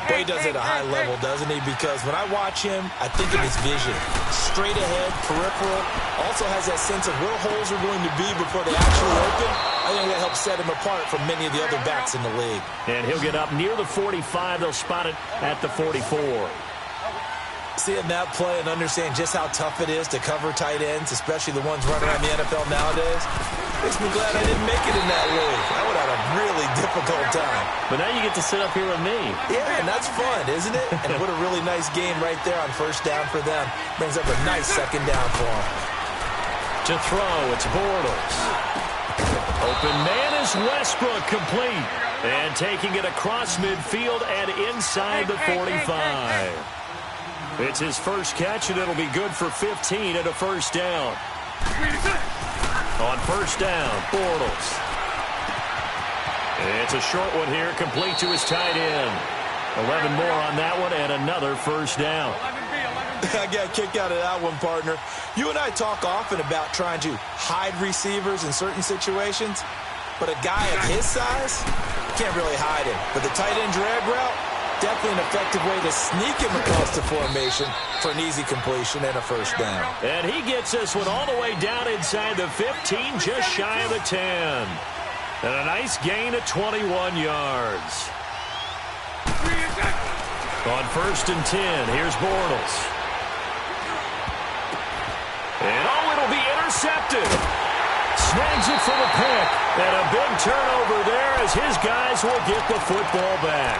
Boy, he does it at a high level, doesn't he? Because when I watch him, I think of his vision. Straight ahead, peripheral. Also has that sense of where holes are going to be before they actually open. I think that helps set him apart from many of the other backs in the league. And he'll get up near the 45. They'll spot it at the 44. Seeing that play and understand just how tough it is to cover tight ends, especially the ones running around the NFL nowadays, makes me glad I didn't make it in that league. I would have had a really difficult time. But now you get to sit up here with me. Yeah, and that's fun, isn't it? And what a really nice game right there on 1st down for them. Brings up a nice 2nd down for them. To throw, it's Bortles. Open man is Westbrook, complete. And taking it across midfield and inside the 45. It's his first catch, and it'll be good for 15 and a 1st down. On 1st down, Bortles. It's a short one here, complete to his tight end. 11 more on that one, and another 1st down. I got a kick out of that one, partner. You and I talk often about trying to hide receivers in certain situations, but a guy of his size can't really hide him. But the tight end drag route, definitely an effective way to sneak him across the formation for an easy completion and a 1st down. And he gets this one all the way down inside the 15, just shy of the 10. And a nice gain of 21 yards. On 1st and 10, here's Bortles. And it'll be intercepted. Snags it for the pick. And a big turnover there as his guys will get the football back.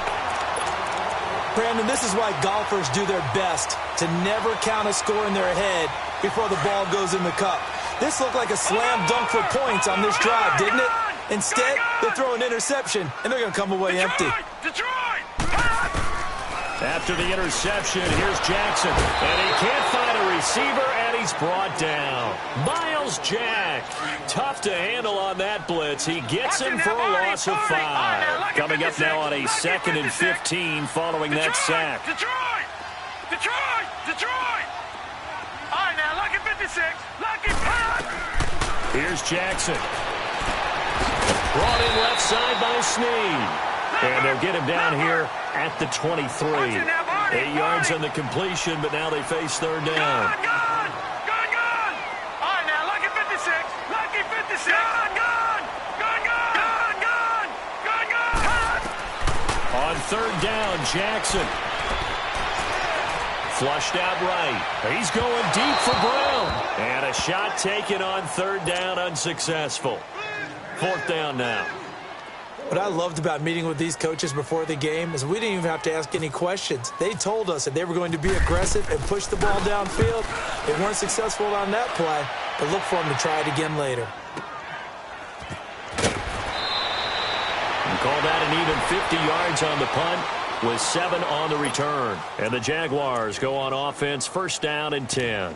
Brandon, this is why golfers do their best to never count a score in their head before the ball goes in the cup. This looked like a slam dunk for points on this drive, didn't it? Instead, they throw an interception, and they're going to come away empty. After the interception, here's Jackson. And he can't find a receiver, and And he's brought down. Miles Jack. Tough to handle on that blitz. He gets him for a loss of 5. Coming up now on a 2nd and 15 following that sack. Detroit! All right, now, lucky 56. Lucky pass! Here's Jackson. Brought in left side by Snead. And they'll get him down here at the 23. 8 yards on the completion, but now they face 3rd down. Gone! All right, now, lucky 56. Lucky 56. Gone! On 3rd down, Jackson. Flushed out right. He's going deep for Brown. And a shot taken on 3rd down, unsuccessful. 4th down now. What I loved about meeting with these coaches before the game is we didn't even have to ask any questions. They told us that they were going to be aggressive and push the ball downfield. They weren't successful on that play, but look for them to try it again later. And call that an even 50 yards on the punt with 7 on the return. And the Jaguars go on offense, 1st down and 10.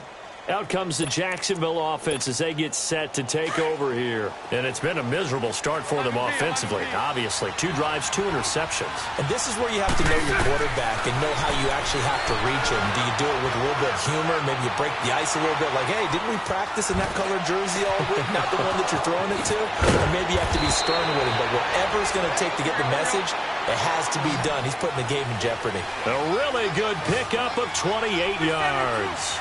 Out comes the Jacksonville offense as they get set to take over here. And it's been a miserable start for them offensively, obviously. 2 drives, 2 interceptions. And this is where you have to know your quarterback and know how you actually have to reach him. Do you do it with a little bit of humor? Maybe you break the ice a little bit like, hey, didn't we practice in that colored jersey all week? Not the one that you're throwing it to? Or maybe you have to be stern with him. But whatever it's going to take to get the message, it has to be done. He's putting the game in jeopardy. A really good pickup of 28 yards.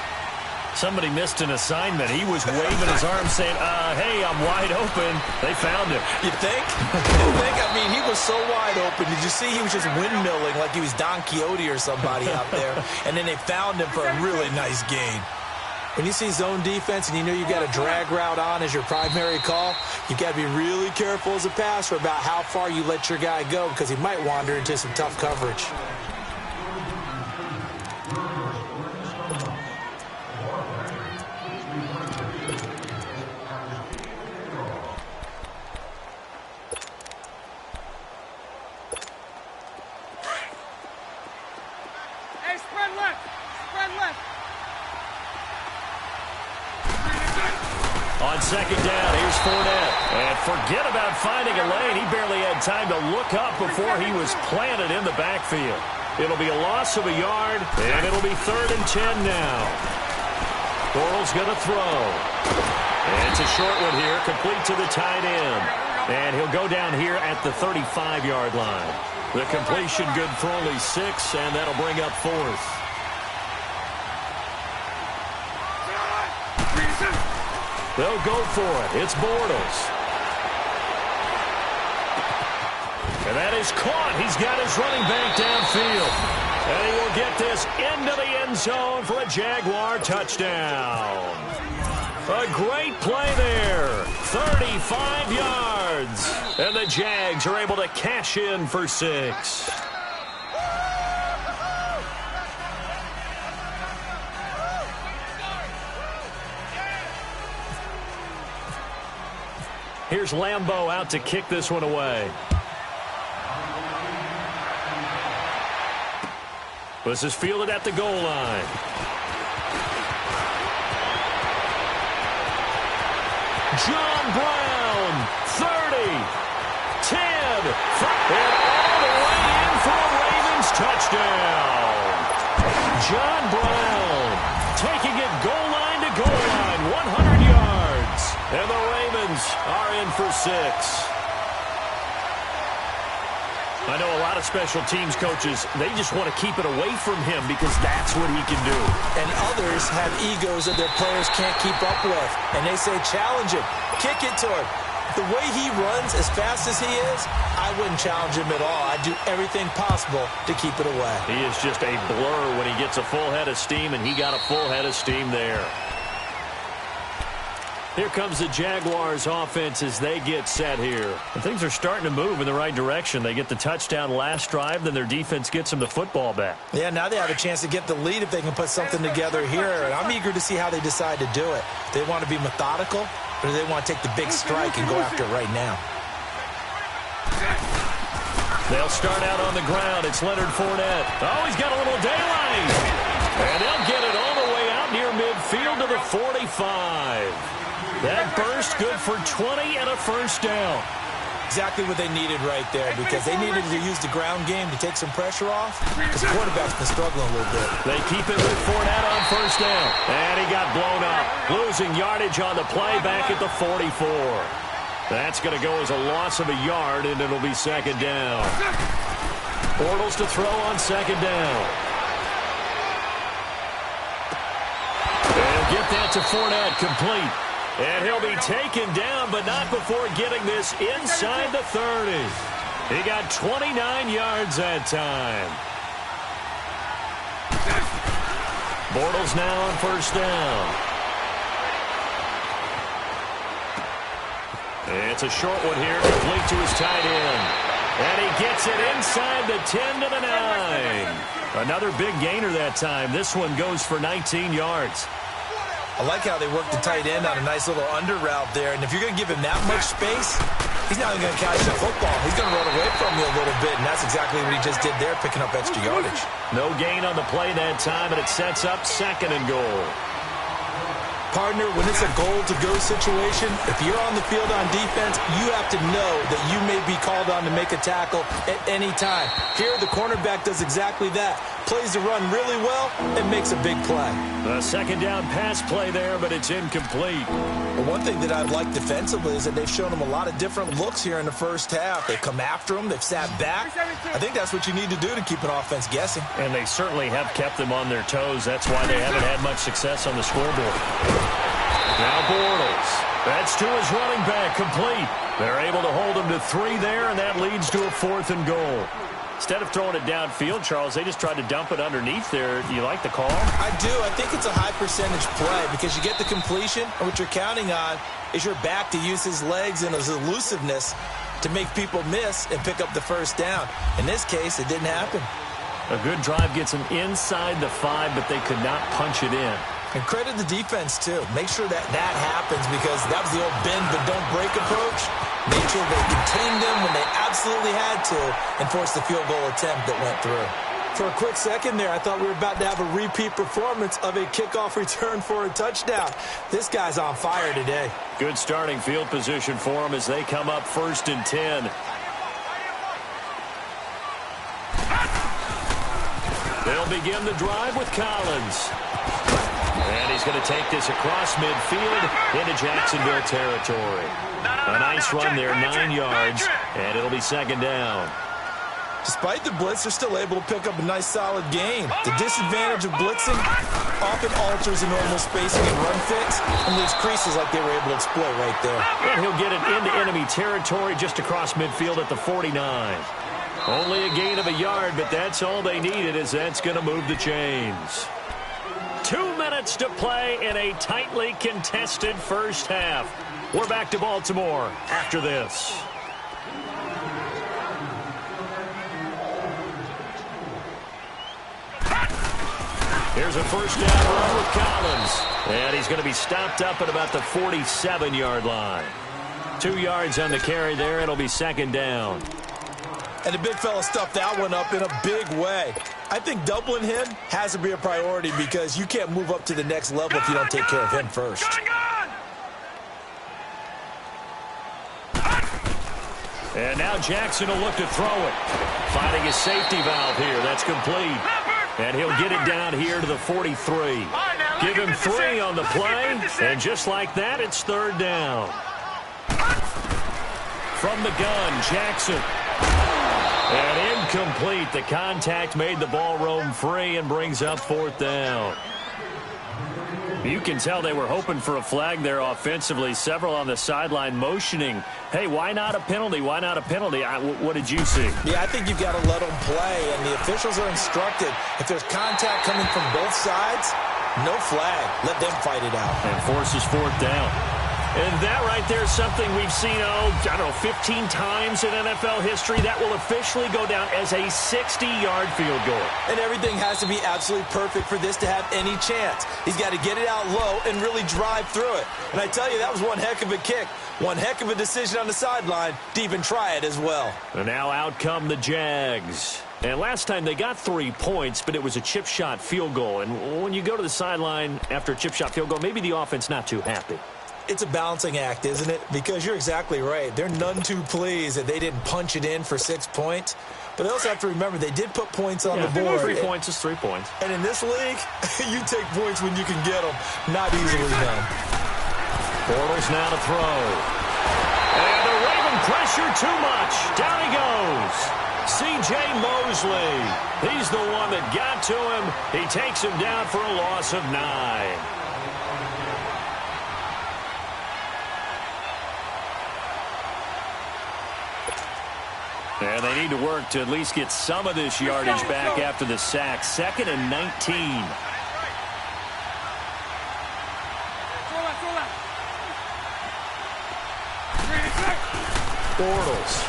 Somebody missed an assignment. He was waving his arm saying, hey, I'm wide open. They found him. You think? I mean, he was so wide open. Did you see he was just windmilling like he was Don Quixote or somebody out there? And then they found him for a really nice gain. When you see zone defense and you know you got a drag route on as your primary call, you got to be really careful as a passer about how far you let your guy go because he might wander into some tough coverage. On 2nd down, here's Fournette. And forget about finding a lane. He barely had time to look up before he was planted in the backfield. It'll be a loss of a yard, and it'll be 3rd and 10 now. Bortles going to throw. And it's a short one here, complete to the tight end. And he'll go down here at the 35-yard line. The completion good for only 6, and that'll bring up 4th. They'll go for it. It's Bortles. And that is caught. He's got his running back downfield. And he will get this into the end zone for a Jaguar touchdown. A great play there. 35 yards. And the Jags are able to cash in for 6. Here's Lambeau out to kick this one away. This is fielded at the goal line. John Brown, 30, 10, 5, and all the way in for a Ravens touchdown. John Brown taking it goal line to goal line, 100 yards. And the Ravens are in for 6. I know a lot of special teams coaches, they just want to keep it away from him because that's what he can do. And others have egos that their players can't keep up with. And they say, challenge him, kick it to him. The way he runs as fast as he is, I wouldn't challenge him at all. I'd do everything possible to keep it away. He is just a blur when he gets a full head of steam, and he got a full head of steam there. Here comes the Jaguars offense as they get set here. And things are starting to move in the right direction. They get the touchdown last drive, then their defense gets them the football back. Yeah, now they have a chance to get the lead if they can put something together here. And I'm eager to see how they decide to do it. Do they want to be methodical, or do they want to take the big strike and go after it right now? They'll start out on the ground. It's Leonard Fournette. Oh, he's got a little daylight. And they'll get it all the way out near midfield to the That burst good for 20 and a first down. Exactly what they needed right there, because they needed to use the ground game to take some pressure off, because the quarterback's been struggling a little bit. They keep it with Fournette on first down. And he got blown up, losing yardage on the play back at the 44. That's going to go as a loss of a yard, and it'll be second down. Bortles to throw on second down. They'll get that to Fournette, complete. And he'll be taken down, but not before getting this inside the 30. He got 29 yards that time. Bortles now on first down. It's a short one here, complete to his tight end. And he gets it inside the 10 to the 9. Another big gainer that time. This one goes for 19 yards. I like how they work the tight end on a nice little under route there. And if you're going to give him that much space, he's not even going to catch the football. He's going to run away from you a little bit, and that's exactly what he just did there, picking up extra yardage. No gain on the play that time, and it sets up second and goal. Partner, when it's a goal-to-go situation, if you're on the field on defense, you have to know that you may be called on to make a tackle at any time. Here, the cornerback does exactly that. Plays the run really well and makes a big play. A second down pass play there, but it's incomplete. Well, one thing that I like defensively is that they've shown him a lot of different looks here in the first half. They've come after him. They've sat back. I think that's what you need to do to keep an offense guessing. And they certainly have kept them on their toes. That's why they haven't had much success on the scoreboard. Now Bortles. That's to his running back, complete. They're able to hold him to 3 there, and that leads to a 4th and goal. Instead of throwing it downfield, Charles, they just tried to dump it underneath there. You like the call? I do. I think it's a high percentage play because you get the completion, and what you're counting on is your back to use his legs and his elusiveness to make people miss and pick up the first down. In this case, it didn't happen. A good drive gets them inside the 5, but they could not punch it in. And credit the defense, too. Make sure that happens because that was the old bend but don't break approach. Make sure they contained them when they absolutely had to and forced the field goal attempt that went through. For a quick second there, I thought we were about to have a repeat performance of a kickoff return for a touchdown. This guy's on fire today. Good starting field position for him as they come up 1st and 10. They'll begin the drive with Collins. And he's going to take this across midfield into Jacksonville territory. A nice run there, 9 yards, and it'll be second down. Despite the blitz, they're still able to pick up a nice, solid gain. The disadvantage of blitzing often alters the normal spacing and run fits and leaves creases like they were able to exploit right there. And he'll get it into enemy territory just across midfield at the 49. Only a gain of a yard, but that's all they needed as that's going to move the chains. 2 minutes to play in a tightly contested first half. We're back to Baltimore after this. Here's a first down run with Collins. And he's going to be stopped up at about the 47-yard line. 2 yards on the carry there. It'll be second down. And the big fella stuffed that one up in a big way. I think doubling him has to be a priority because you can't move up to the next level if you don't take care of him first. And now Jackson will look to throw it. Finding his safety valve here. That's complete. And he'll get it down here to the 43. Give him 3 on the play. And just like that, it's third down. From the gun, Jackson. And incomplete. The contact made the ball roam free and brings up 4th down. You can tell they were hoping for a flag there offensively. Several on the sideline motioning, hey, why not a penalty? Why not a penalty? What did you see? Yeah, I think you've got to let them play, and the officials are instructed. If there's contact coming from both sides, no flag. Let them fight it out. And forces 4th down. And that right there is something we've seen, 15 times in NFL history. That will officially go down as a 60-yard field goal. And everything has to be absolutely perfect for this to have any chance. He's got to get it out low and really drive through it. And I tell you, that was one heck of a kick. One heck of a decision on the sideline to even try it as well. And now out come the Jags. And last time they got 3 points, but it was a chip shot field goal. And when you go to the sideline after a chip shot field goal, maybe the offense not too happy. It's a balancing act, isn't it? Because you're exactly right. They're none too pleased that they didn't punch it in for 6 points. But they also have to remember they did put points on the board. 3 points is 3 points. And in this league, you take points when you can get them. Not easily done. Bortles now to throw. And the Raven pressure too much. Down he goes. C.J. Mosley. He's the one that got to him. He takes him down for a loss of 9. And they need to work to at least get some of this yardage back after the sack. 2nd and 19. Bortles.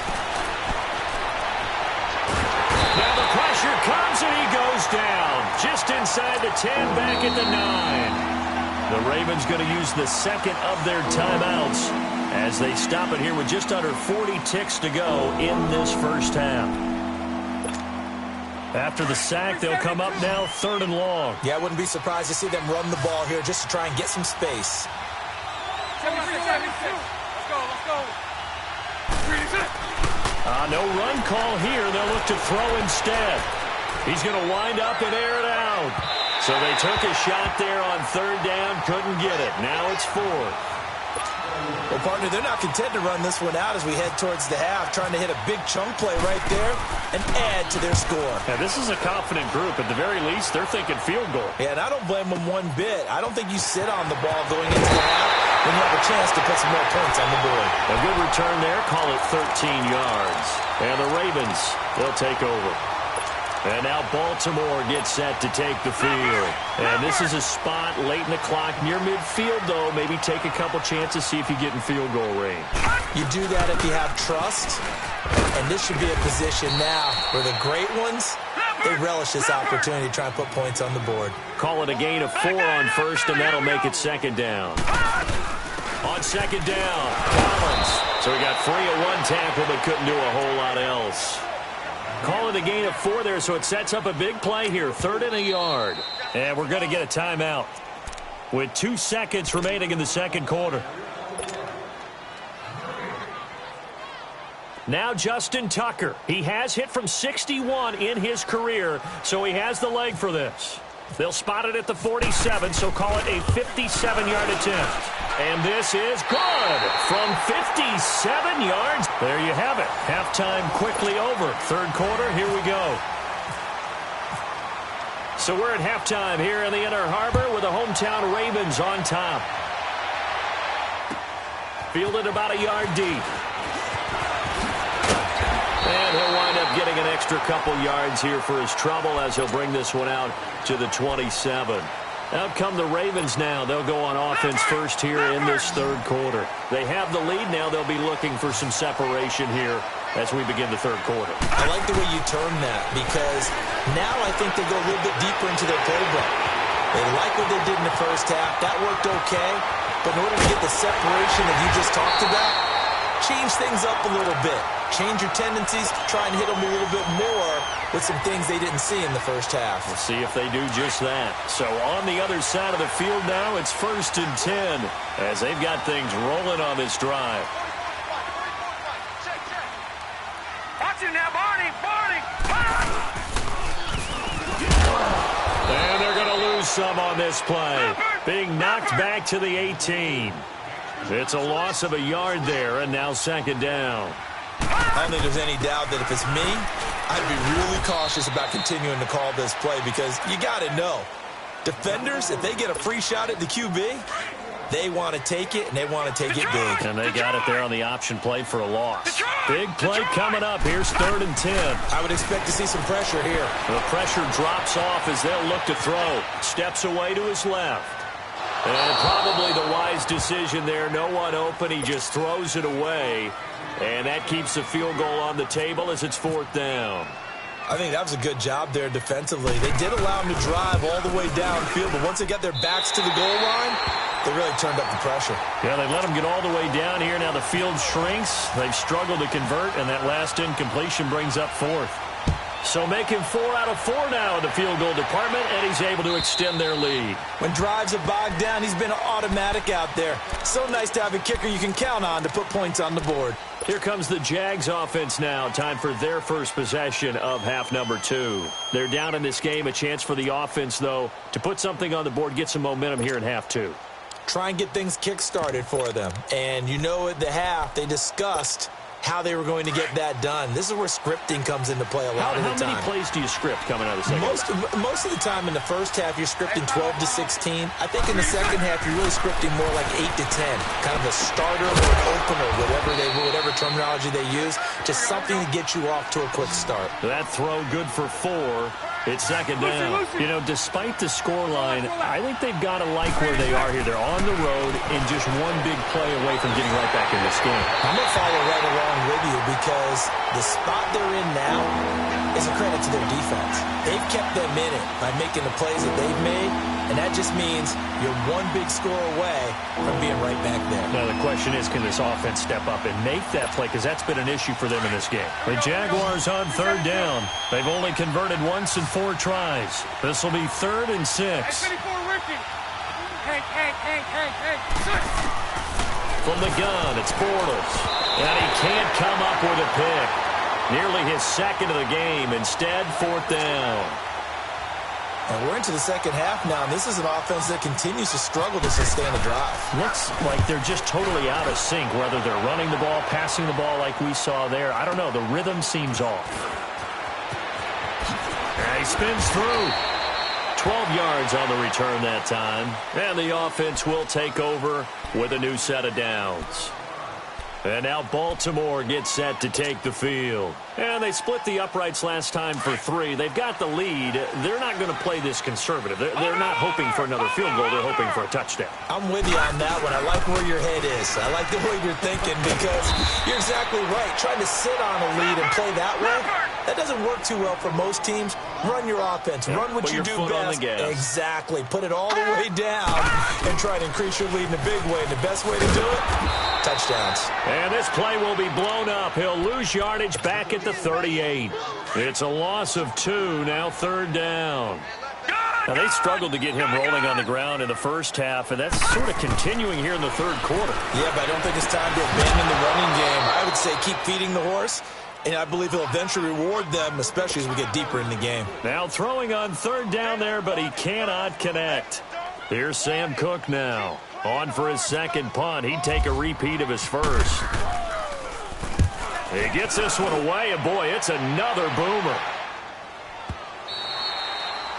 Now the pressure comes and he goes down. Just inside the 10, back at the 9. The Ravens going to use the second of their timeouts as they stop it here with just under 40 ticks to go in this first half. After the sack, they'll come up now 3rd and long. Yeah, I wouldn't be surprised to see them run the ball here just to try and get some space. No run call here. They'll look to throw instead. He's going to wind up and air it out. So they took a shot there on 3rd down, couldn't get it. Now it's 4th. Well, partner, they're not content to run this one out as we head towards the half, trying to hit a big chunk play right there and add to their score. Now, this is a confident group. At the very least, they're thinking field goal. Yeah, and I don't blame them one bit. I don't think you sit on the ball going into the half when you have a chance to put some more points on the board. A good return there. Call it 13 yards. And the Ravens, they'll take over. And now Baltimore gets set to take the field. And this is a spot late in the clock near midfield, though. Maybe take a couple chances, see if you get in field goal range. You do that if you have trust. And this should be a position now where the great ones, they relish this opportunity to try and put points on the board. Call it a gain of 4 on 1st, and that'll make it 2nd down. On 2nd down, Collins. So he got free of one tackle, but couldn't do a whole lot else. Call it a gain of 4 there, so it sets up a big play here. 3rd and a yard. And we're going to get a timeout with 2 seconds remaining in the second quarter. Now Justin Tucker. He has hit from 61 in his career, so he has the leg for this. They'll spot it at the 47, so call it a 57-yard attempt. And this is good from 57 yards. There you have it. Halftime quickly over. 3rd quarter, here we go. So we're at halftime here in the Inner Harbor with the hometown Ravens on top. Fielded about a yard deep. And he'll wind up getting an extra couple yards here for his trouble as he'll bring this one out to the 27. Out come the Ravens now. They'll go on offense first here in this 3rd quarter. They have the lead now. They'll be looking for some separation here as we begin the 3rd quarter. I like the way you term that because now I think they go a little bit deeper into their playbook. They like what they did in the first half. That worked okay. But in order to get the separation that you just talked about, change things up a little bit. Change your tendencies, try and hit them a little bit more with some things they didn't see in the first half. We'll see if they do just that. So on the other side of the field now, it's 1st and 10 as they've got things rolling on this drive. Watch him now, Barney! And they're going to lose some on this play. Being knocked back to the 18. It's a loss of a yard there, and now 2nd down. I don't think there's any doubt that if it's me, I'd be really cautious about continuing to call this play because you got to know, defenders, if they get a free shot at the QB, they want to take it, and they want to take it big. And they got it there on the option play for a loss. Big play coming up. Here's 3rd and 10. I would expect to see some pressure here. The pressure drops off as they'll look to throw. Steps away to his left. And probably the wise decision there. No one open. He just throws it away. And that keeps the field goal on the table as it's 4th down. I think that was a good job there defensively. They did allow him to drive all the way downfield, but once they got their backs to the goal line, they really turned up the pressure. Yeah, they let them get all the way down here. Now the field shrinks. They've struggled to convert, and that last incompletion brings up 4th. So making 4 out of 4 now in the field goal department, and he's able to extend their lead. When drives are bogged down, he's been automatic out there. So nice to have a kicker you can count on to put points on the board. Here comes the Jags offense now. Time for their first possession of half number 2. They're down in this game. A chance for the offense, though, to put something on the board, get some momentum here in half 2. Try and get things kick-started for them. And you know at the half, they discussed how they were going to get that done. This is where scripting comes into play a lot of the time. How many plays do you script coming out of the second half? Most of the time in the first half, you're scripting 12 to 16. I think in the second half, you're really scripting more like 8 to 10. Kind of a starter or an opener, whatever terminology they use. Just something to get you off to a quick start. That throw good for 4. It's second down. You know, despite the scoreline, I think they've got to like where they are here. They're on the road and just one big play away from getting right back in this game. I'm going to follow right along with you because the spot they're in now is a credit to their defense. They've kept them in it by making the plays that they've made, and that just means you're one big score away from being right back there. Now, the question is, can this offense step up and make that play? Because that's been an issue for them in this game. The Jaguars on third down. They've only converted once in 4 tries. This will be 3rd and 6. Hey, 24, Ricky. Hey. From the gun, it's Bortles. And he can't come up with a pick. Nearly his second of the game. Instead, 4th down. And we're into the second half now, and this is an offense that continues to struggle to sustain a drive. Looks like they're just totally out of sync, whether they're running the ball, passing the ball like we saw there. I don't know. The rhythm seems off. And he spins through. 12 yards on the return that time. And the offense will take over with a new set of downs. And now Baltimore gets set to take the field. And they split the uprights last time for 3. They've got the lead. They're not going to play this conservative. They're not hoping for another field goal. They're hoping for a touchdown. I'm with you on that one. I like where your head is. I like the way you're thinking because you're exactly right. Trying to sit on a lead and play that way, that doesn't work too well for most teams. Run your offense. Run what you do best. Exactly. Put it all the way down and try to increase your lead in a big way. And the best way to do it, touchdowns. And this play will be blown up. He'll lose yardage back at the 38. It's a loss of 2, now 3rd down. Now, they struggled to get him rolling on the ground in the first half, and that's sort of continuing here in the 3rd quarter. Yeah, but I don't think it's time to abandon the running game. I would say keep feeding the horse, and I believe he'll eventually reward them, especially as we get deeper in the game. Now throwing on 3rd down there, but he cannot connect. Here's Sam Cook now. On for his second punt. He'd take a repeat of his first. He gets this one away, and boy, it's another boomer.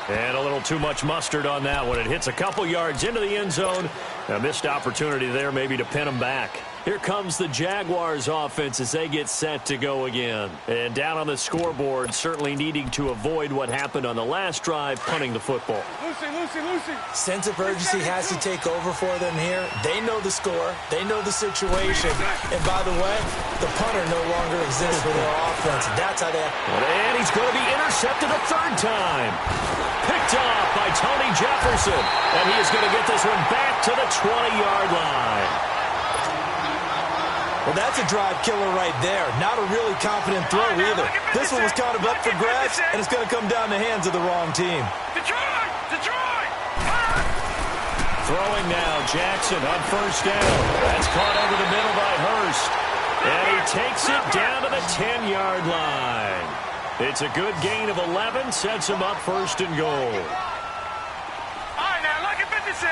And a little too much mustard on that one. It hits a couple yards into the end zone. A missed opportunity there maybe to pin him back. Here comes the Jaguars offense as they get set to go again. And down on the scoreboard, certainly needing to avoid what happened on the last drive, punting the football. Lucy. Sense of urgency has to take over for them here. They know the score. They know the situation. And by the way, the punter no longer exists for their offense. That's how they have. And he's going to be intercepted a 3rd time. Picked off by Tony Jefferson. And he is going to get this one back to the 20-yard line. Well, that's a drive killer right there. Not a really confident throw either. This one was kind of up for grabs, and it's going to come down the hands of the wrong team. Detroit! Throwing now, Jackson on 1st down. That's caught over the middle by Hurst. And he takes it down to the 10-yard line. It's a good gain of 11, sets him up 1st and goal. All right, now, look at 56.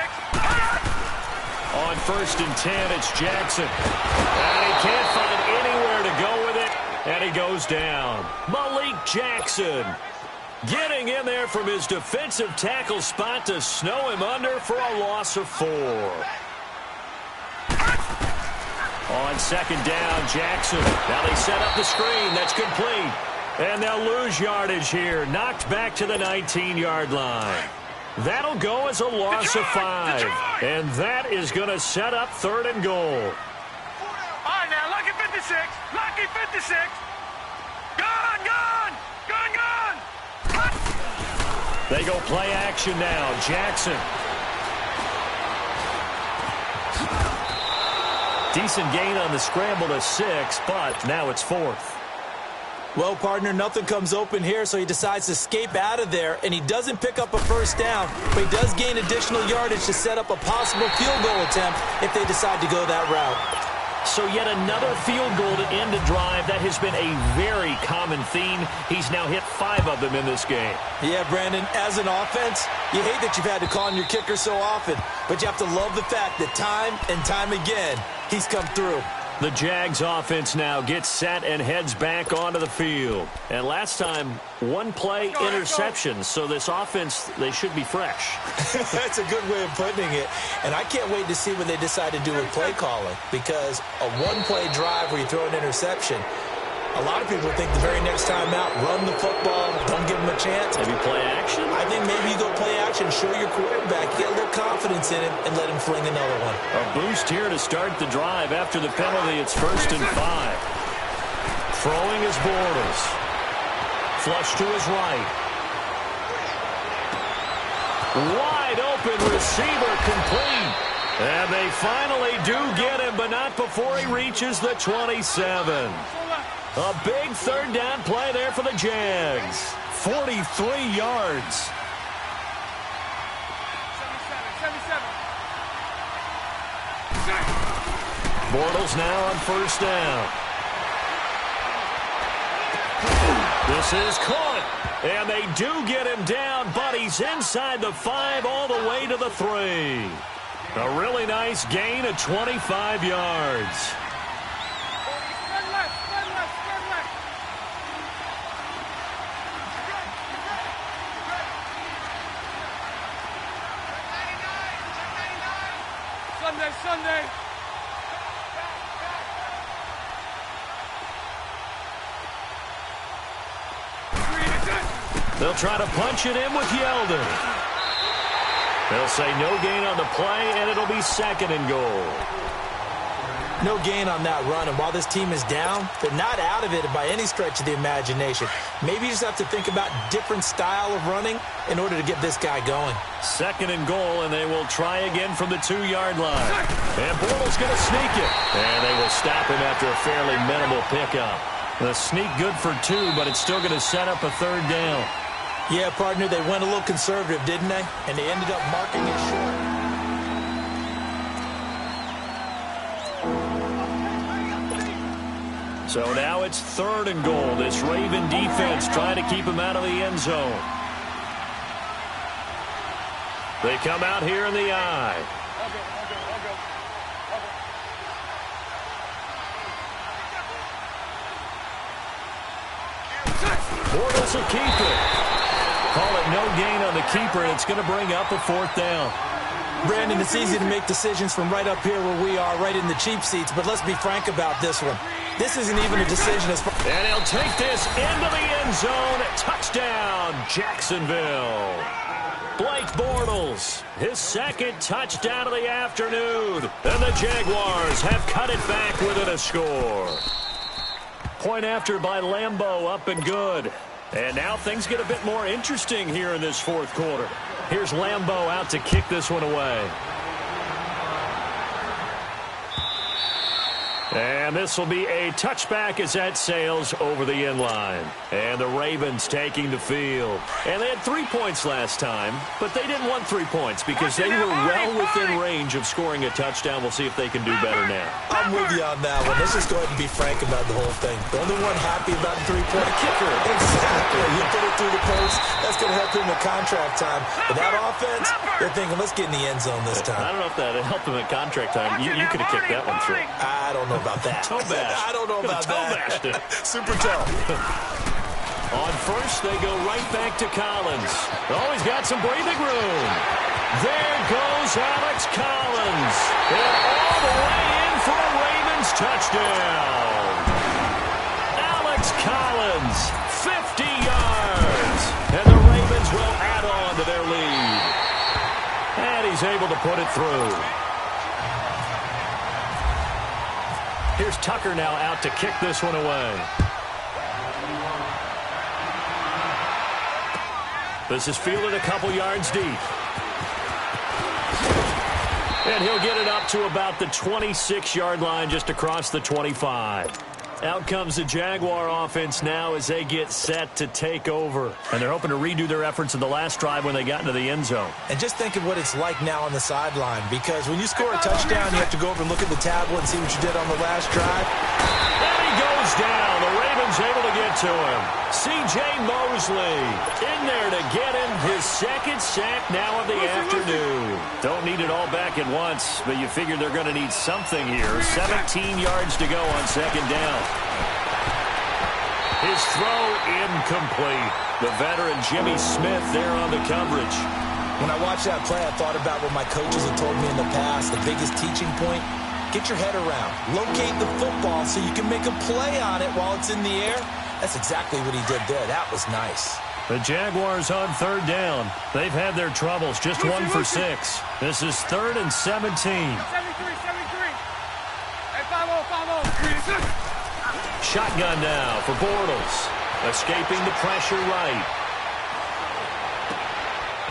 On 1st and 10, it's Jackson. And he can't find anywhere to go with it, and he goes down. Malik Jackson getting in there from his defensive tackle spot to snow him under for a loss of 4. On 2nd down, Jackson. Now they set up the screen. That's complete. And they'll lose yardage here. Knocked back to the 19-yard line. That'll go as a loss of 5. And that is going to set up 3rd and goal. All right, now, lucky 56. Lucky 56. Gun. They go play action now. Jackson. Decent gain on the scramble to 6, but now it's 4th. Well, partner, nothing comes open here, so he decides to escape out of there, and he doesn't pick up a first down, but he does gain additional yardage to set up a possible field goal attempt if they decide to go that route. So yet another field goal to end a drive. That has been a very common theme. He's now hit 5 of them in this game. Yeah, Brandon, as an offense, you hate that you've had to call on your kicker so often, but you have to love the fact that time and time again, he's come through. The Jags offense now gets set and heads back onto the field. And last time, 1 play interception. So this offense, they should be fresh. That's a good way of putting it. And I can't wait to see what they decide to do with play calling, because a 1-play drive where you throw an interception, a lot of people think the very next time out, run the football, don't give him a chance. Maybe play action? I think maybe you go play action, show your quarterback, get a little confidence in him, and let him fling another one. A boost here to start the drive. After the penalty, it's 1st and 5. Throwing is Bortles. Flush to his right. Wide open receiver complete. And they finally do get him, but not before he reaches the 27. A big 3rd down play there for the Jags. 43 yards. Bortles now on 1st down. This is caught. And they do get him down, but he's inside the 5 all the way to the 3. A really nice gain of 25 yards. Sunday. They'll try to punch it in with Yeldon. They'll say no gain on the play, and it'll be 2nd and goal. No gain on that run, and while this team is down, they're not out of it by any stretch of the imagination. Maybe you just have to think about different style of running in order to get this guy going. 2nd and goal, and they will try again from the 2-yard line. And Bortles going to sneak it. And they will stop him after a fairly minimal pickup. The sneak good for 2, but it's still going to set up a 3rd down. Yeah, partner, they went a little conservative, didn't they? And they ended up marking it short. So now it's 3rd and goal. This Raven defense trying to keep him out of the end zone. They come out here in the eye. Bortles will keep it. Call it no gain on the keeper, and it's going to bring up a 4th down. Brandon, it's easy to make decisions from right up here where we are, right in the cheap seats, but let's be frank about this one. This isn't even a decision as far. And he'll take this into the end zone. Touchdown, Jacksonville. Blake Bortles, his 2nd touchdown of the afternoon. And the Jaguars have cut it back within a score. Point after by Lambeau, up and good. And now things get a bit more interesting here in this 4th quarter. Here's Lambeau out to kick this one away. And this will be a touchback as that sails over the end line. And the Ravens taking the field. And they had 3 points last time, but they didn't want 3 points because they were well within range of scoring a touchdown. We'll see if they can do better now. I'm with you on that one. Let's just go ahead and be frank about the whole thing. The only one happy about the 3-point kicker. Exactly. You put it through the post. That's going to help him at contract time. But that offense, they're thinking, let's get in the end zone this time. I don't know if that helped him at contract time. You could have kicked that one through. I don't know about that. Toe bash. I don't know about that. Super toe. On 1st, they go right back to Collins. Oh, he's got some breathing room. There goes Alex Collins. And all the way in for a Ravens touchdown. Alex Collins, 50 yards. And the Ravens will add on to their lead. And he's able to put it through. Here's Tucker now out to kick this one away. This is fielded a couple yards deep. And he'll get it up to about the 26-yard line, just across the 25. Out comes the Jaguar offense now as they get set to take over. And they're hoping to redo their efforts in the last drive when they got into the end zone. And just think of what it's like now on the sideline, because when you score a touchdown, you have to go over and look at the tablet and see what you did on the last drive. And he goes down. The Ravens able to get to him. C.J. Mosley in there to get him his second sack now of the afternoon. Don't need it all back at once, but you figure they're going to need something here. 17 yards to go on second down. His throw incomplete. The veteran Jimmy Smith there on the coverage. When I watched that play, I thought about what my coaches had told me in the past. The biggest teaching point, get your head around. Locate the football so you can make a play on it while it's in the air. That's exactly what he did there. That was nice. The Jaguars on third down. They've had their troubles. Just 1 for 6. This is 3rd and 17. 73. Hey, 5-0. Shotgun now for Bortles. Escaping the pressure right.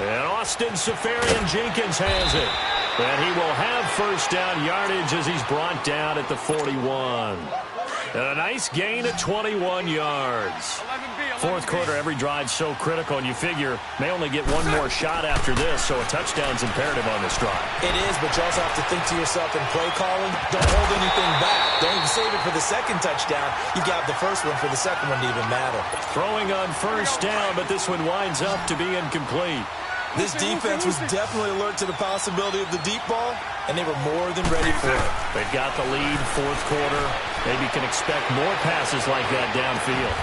And Austin Seferian-Jenkins has it. And he will have first down yardage as he's brought down at the 41. And a nice gain of 21 yards. Fourth quarter, every drive so critical, and you figure may only get one more shot after this, so a touchdown's imperative on this drive. It is, but you also have to think to yourself in play calling, don't hold anything back. Don't even save it for the second touchdown. You got the first one for the second one to even matter. Throwing on first down, but this one winds up to be incomplete. This defense was definitely alert to the possibility of the deep ball, and they were more than ready for it. They've got the lead, fourth quarter. Maybe can expect more passes like that downfield.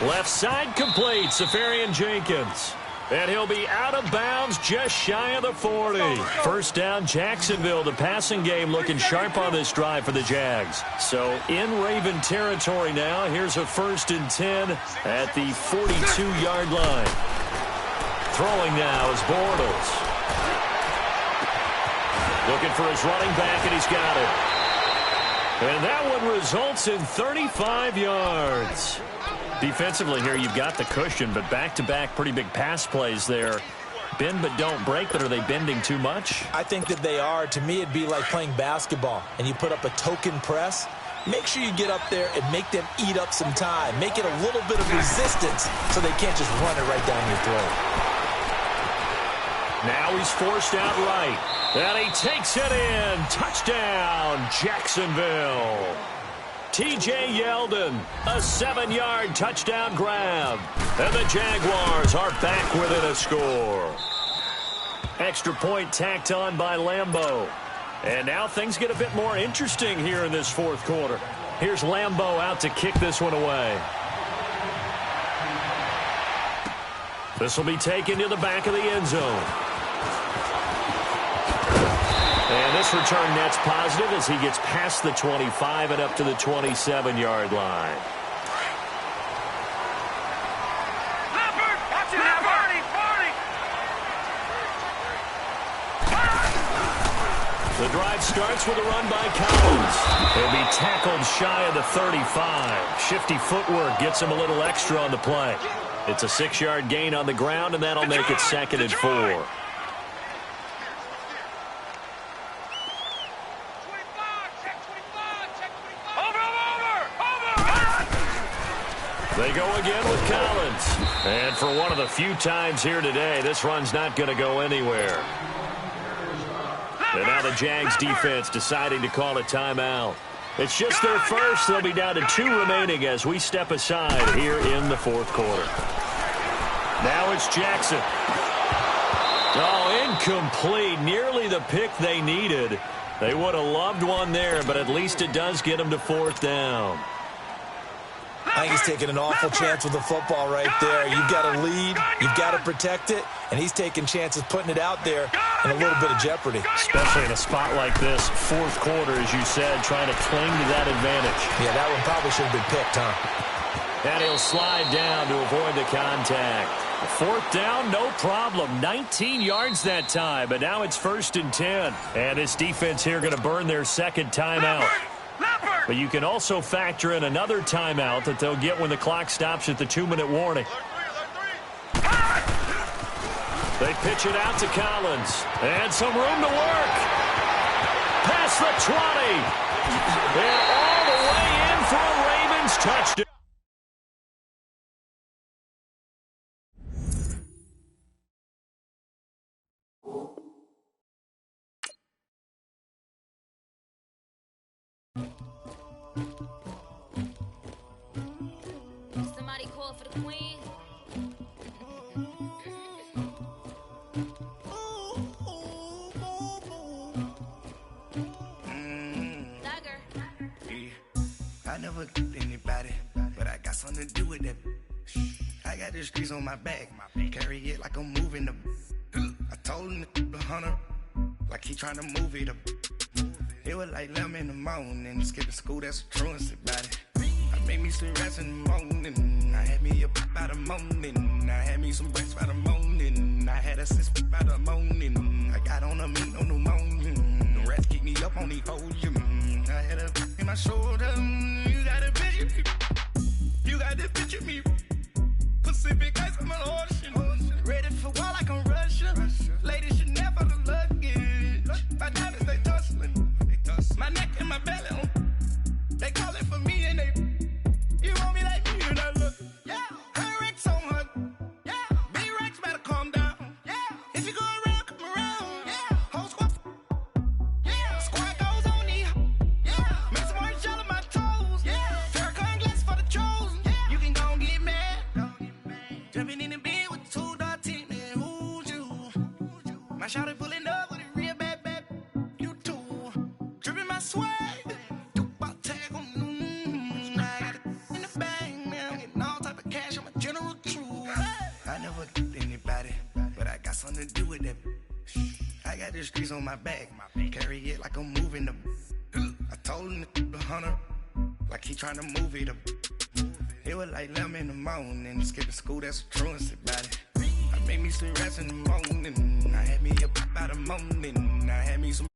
Left side complete, Seferian-Jenkins. And he'll be out of bounds just shy of the 40. First down, Jacksonville. The passing game looking sharp on this drive for the Jags. So in Raven territory now. Here's a 1st and 10 at the 42-yard line. Throwing now is Bortles. Looking for his running back, and he's got it. And that one results in 35 yards. Defensively here, you've got the cushion, but back-to-back pretty big pass plays there. Bend but don't break, but are they bending too much? I think that they are. To me, it'd be like playing basketball, and you put up a token press. Make sure you get up there and make them eat up some time. Make it a little bit of resistance so they can't just run it right down your throat. Now he's forced out right. And he takes it in. Touchdown, Jacksonville. T.J. Yeldon, a 7-yard touchdown grab. And the Jaguars are back within a score. Extra point tacked on by Lambeau. And now things get a bit more interesting here in this fourth quarter. Here's Lambeau out to kick this one away. This will be taken to the back of the end zone. And this return net's positive as he gets past the 25 and up to the 27-yard line. The drive starts with a run by Collins. He'll be tackled shy of the 35. Shifty footwork gets him a little extra on the play. It's a 6-yard gain on the ground, and that'll make it 2nd and 4. They go again with Collins. And for one of the few times here today, this run's not going to go anywhere. And now the Jags defense deciding to call a timeout. It's just their first. They'll be down to 2 remaining as we step aside here in the fourth quarter. Now it's Jackson. Oh, incomplete. Nearly the pick they needed. They would have loved one there, but at least it does get them to 4th down. I think he's taking an awful chance with the football right there. You've got to lead, you've got to protect it, and he's taking chances putting it out there in a little bit of jeopardy. Especially in a spot like this, fourth quarter, as you said, trying to cling to that advantage. Yeah, that one probably should have been picked, huh? And he'll slide down to avoid the contact. 4th down, no problem. 19 yards that time, but now it's 1st and 10. And this defense here going to burn their second timeout. But you can also factor in another timeout that they'll get when the clock stops at the 2-minute warning. They pitch it out to Collins. And some room to work. Past the 20. And all the way in for a Raven Evans, touchdown. Somebody call for the queen. I never killed anybody, but I got something to do with that. I got the streets on my back, carry it like I'm moving the. I told him the hunter, like he trying to move it up. It was like 11 in the morning, skipping school, that's a truancy about it. I made me some rats in the morning, I had me a pop by the morning, I had me some breaks by the morning, I had a sis by the morning, I got on a meat on the morning, the rats keep me up on the podium, I had a in my shoulder, you got a picture me, you got the picture me, Pacific ice on my ocean, ready for war like I'm Russia, ladies should never look luggage, my diamonds they tussling, my neck and my belly on, they call it for me and they, you want me like me and I look, yeah, her Rex on her, yeah, B-Rex better calm down, yeah, if you go around, come around, yeah, whole squad, yeah, squad goes on the, yeah, make some orange gel on my toes, yeah, Farrakhan glass for the chosen, yeah, you can go and get mad, jumping in the bed with 2 dark teeth, man, who's you, my shawty pulling up with a real bad, you too, dripping my swag, I never killed anybody, but I got something to do with that. I got the streets on my back, carry it like I'm moving the. I told him the hunter, like he trying to move it up. It was like 11 in the morning, skipping school, that's a truancy about it. I made me some rats in the morning, I had me a pop by the morning, I had me some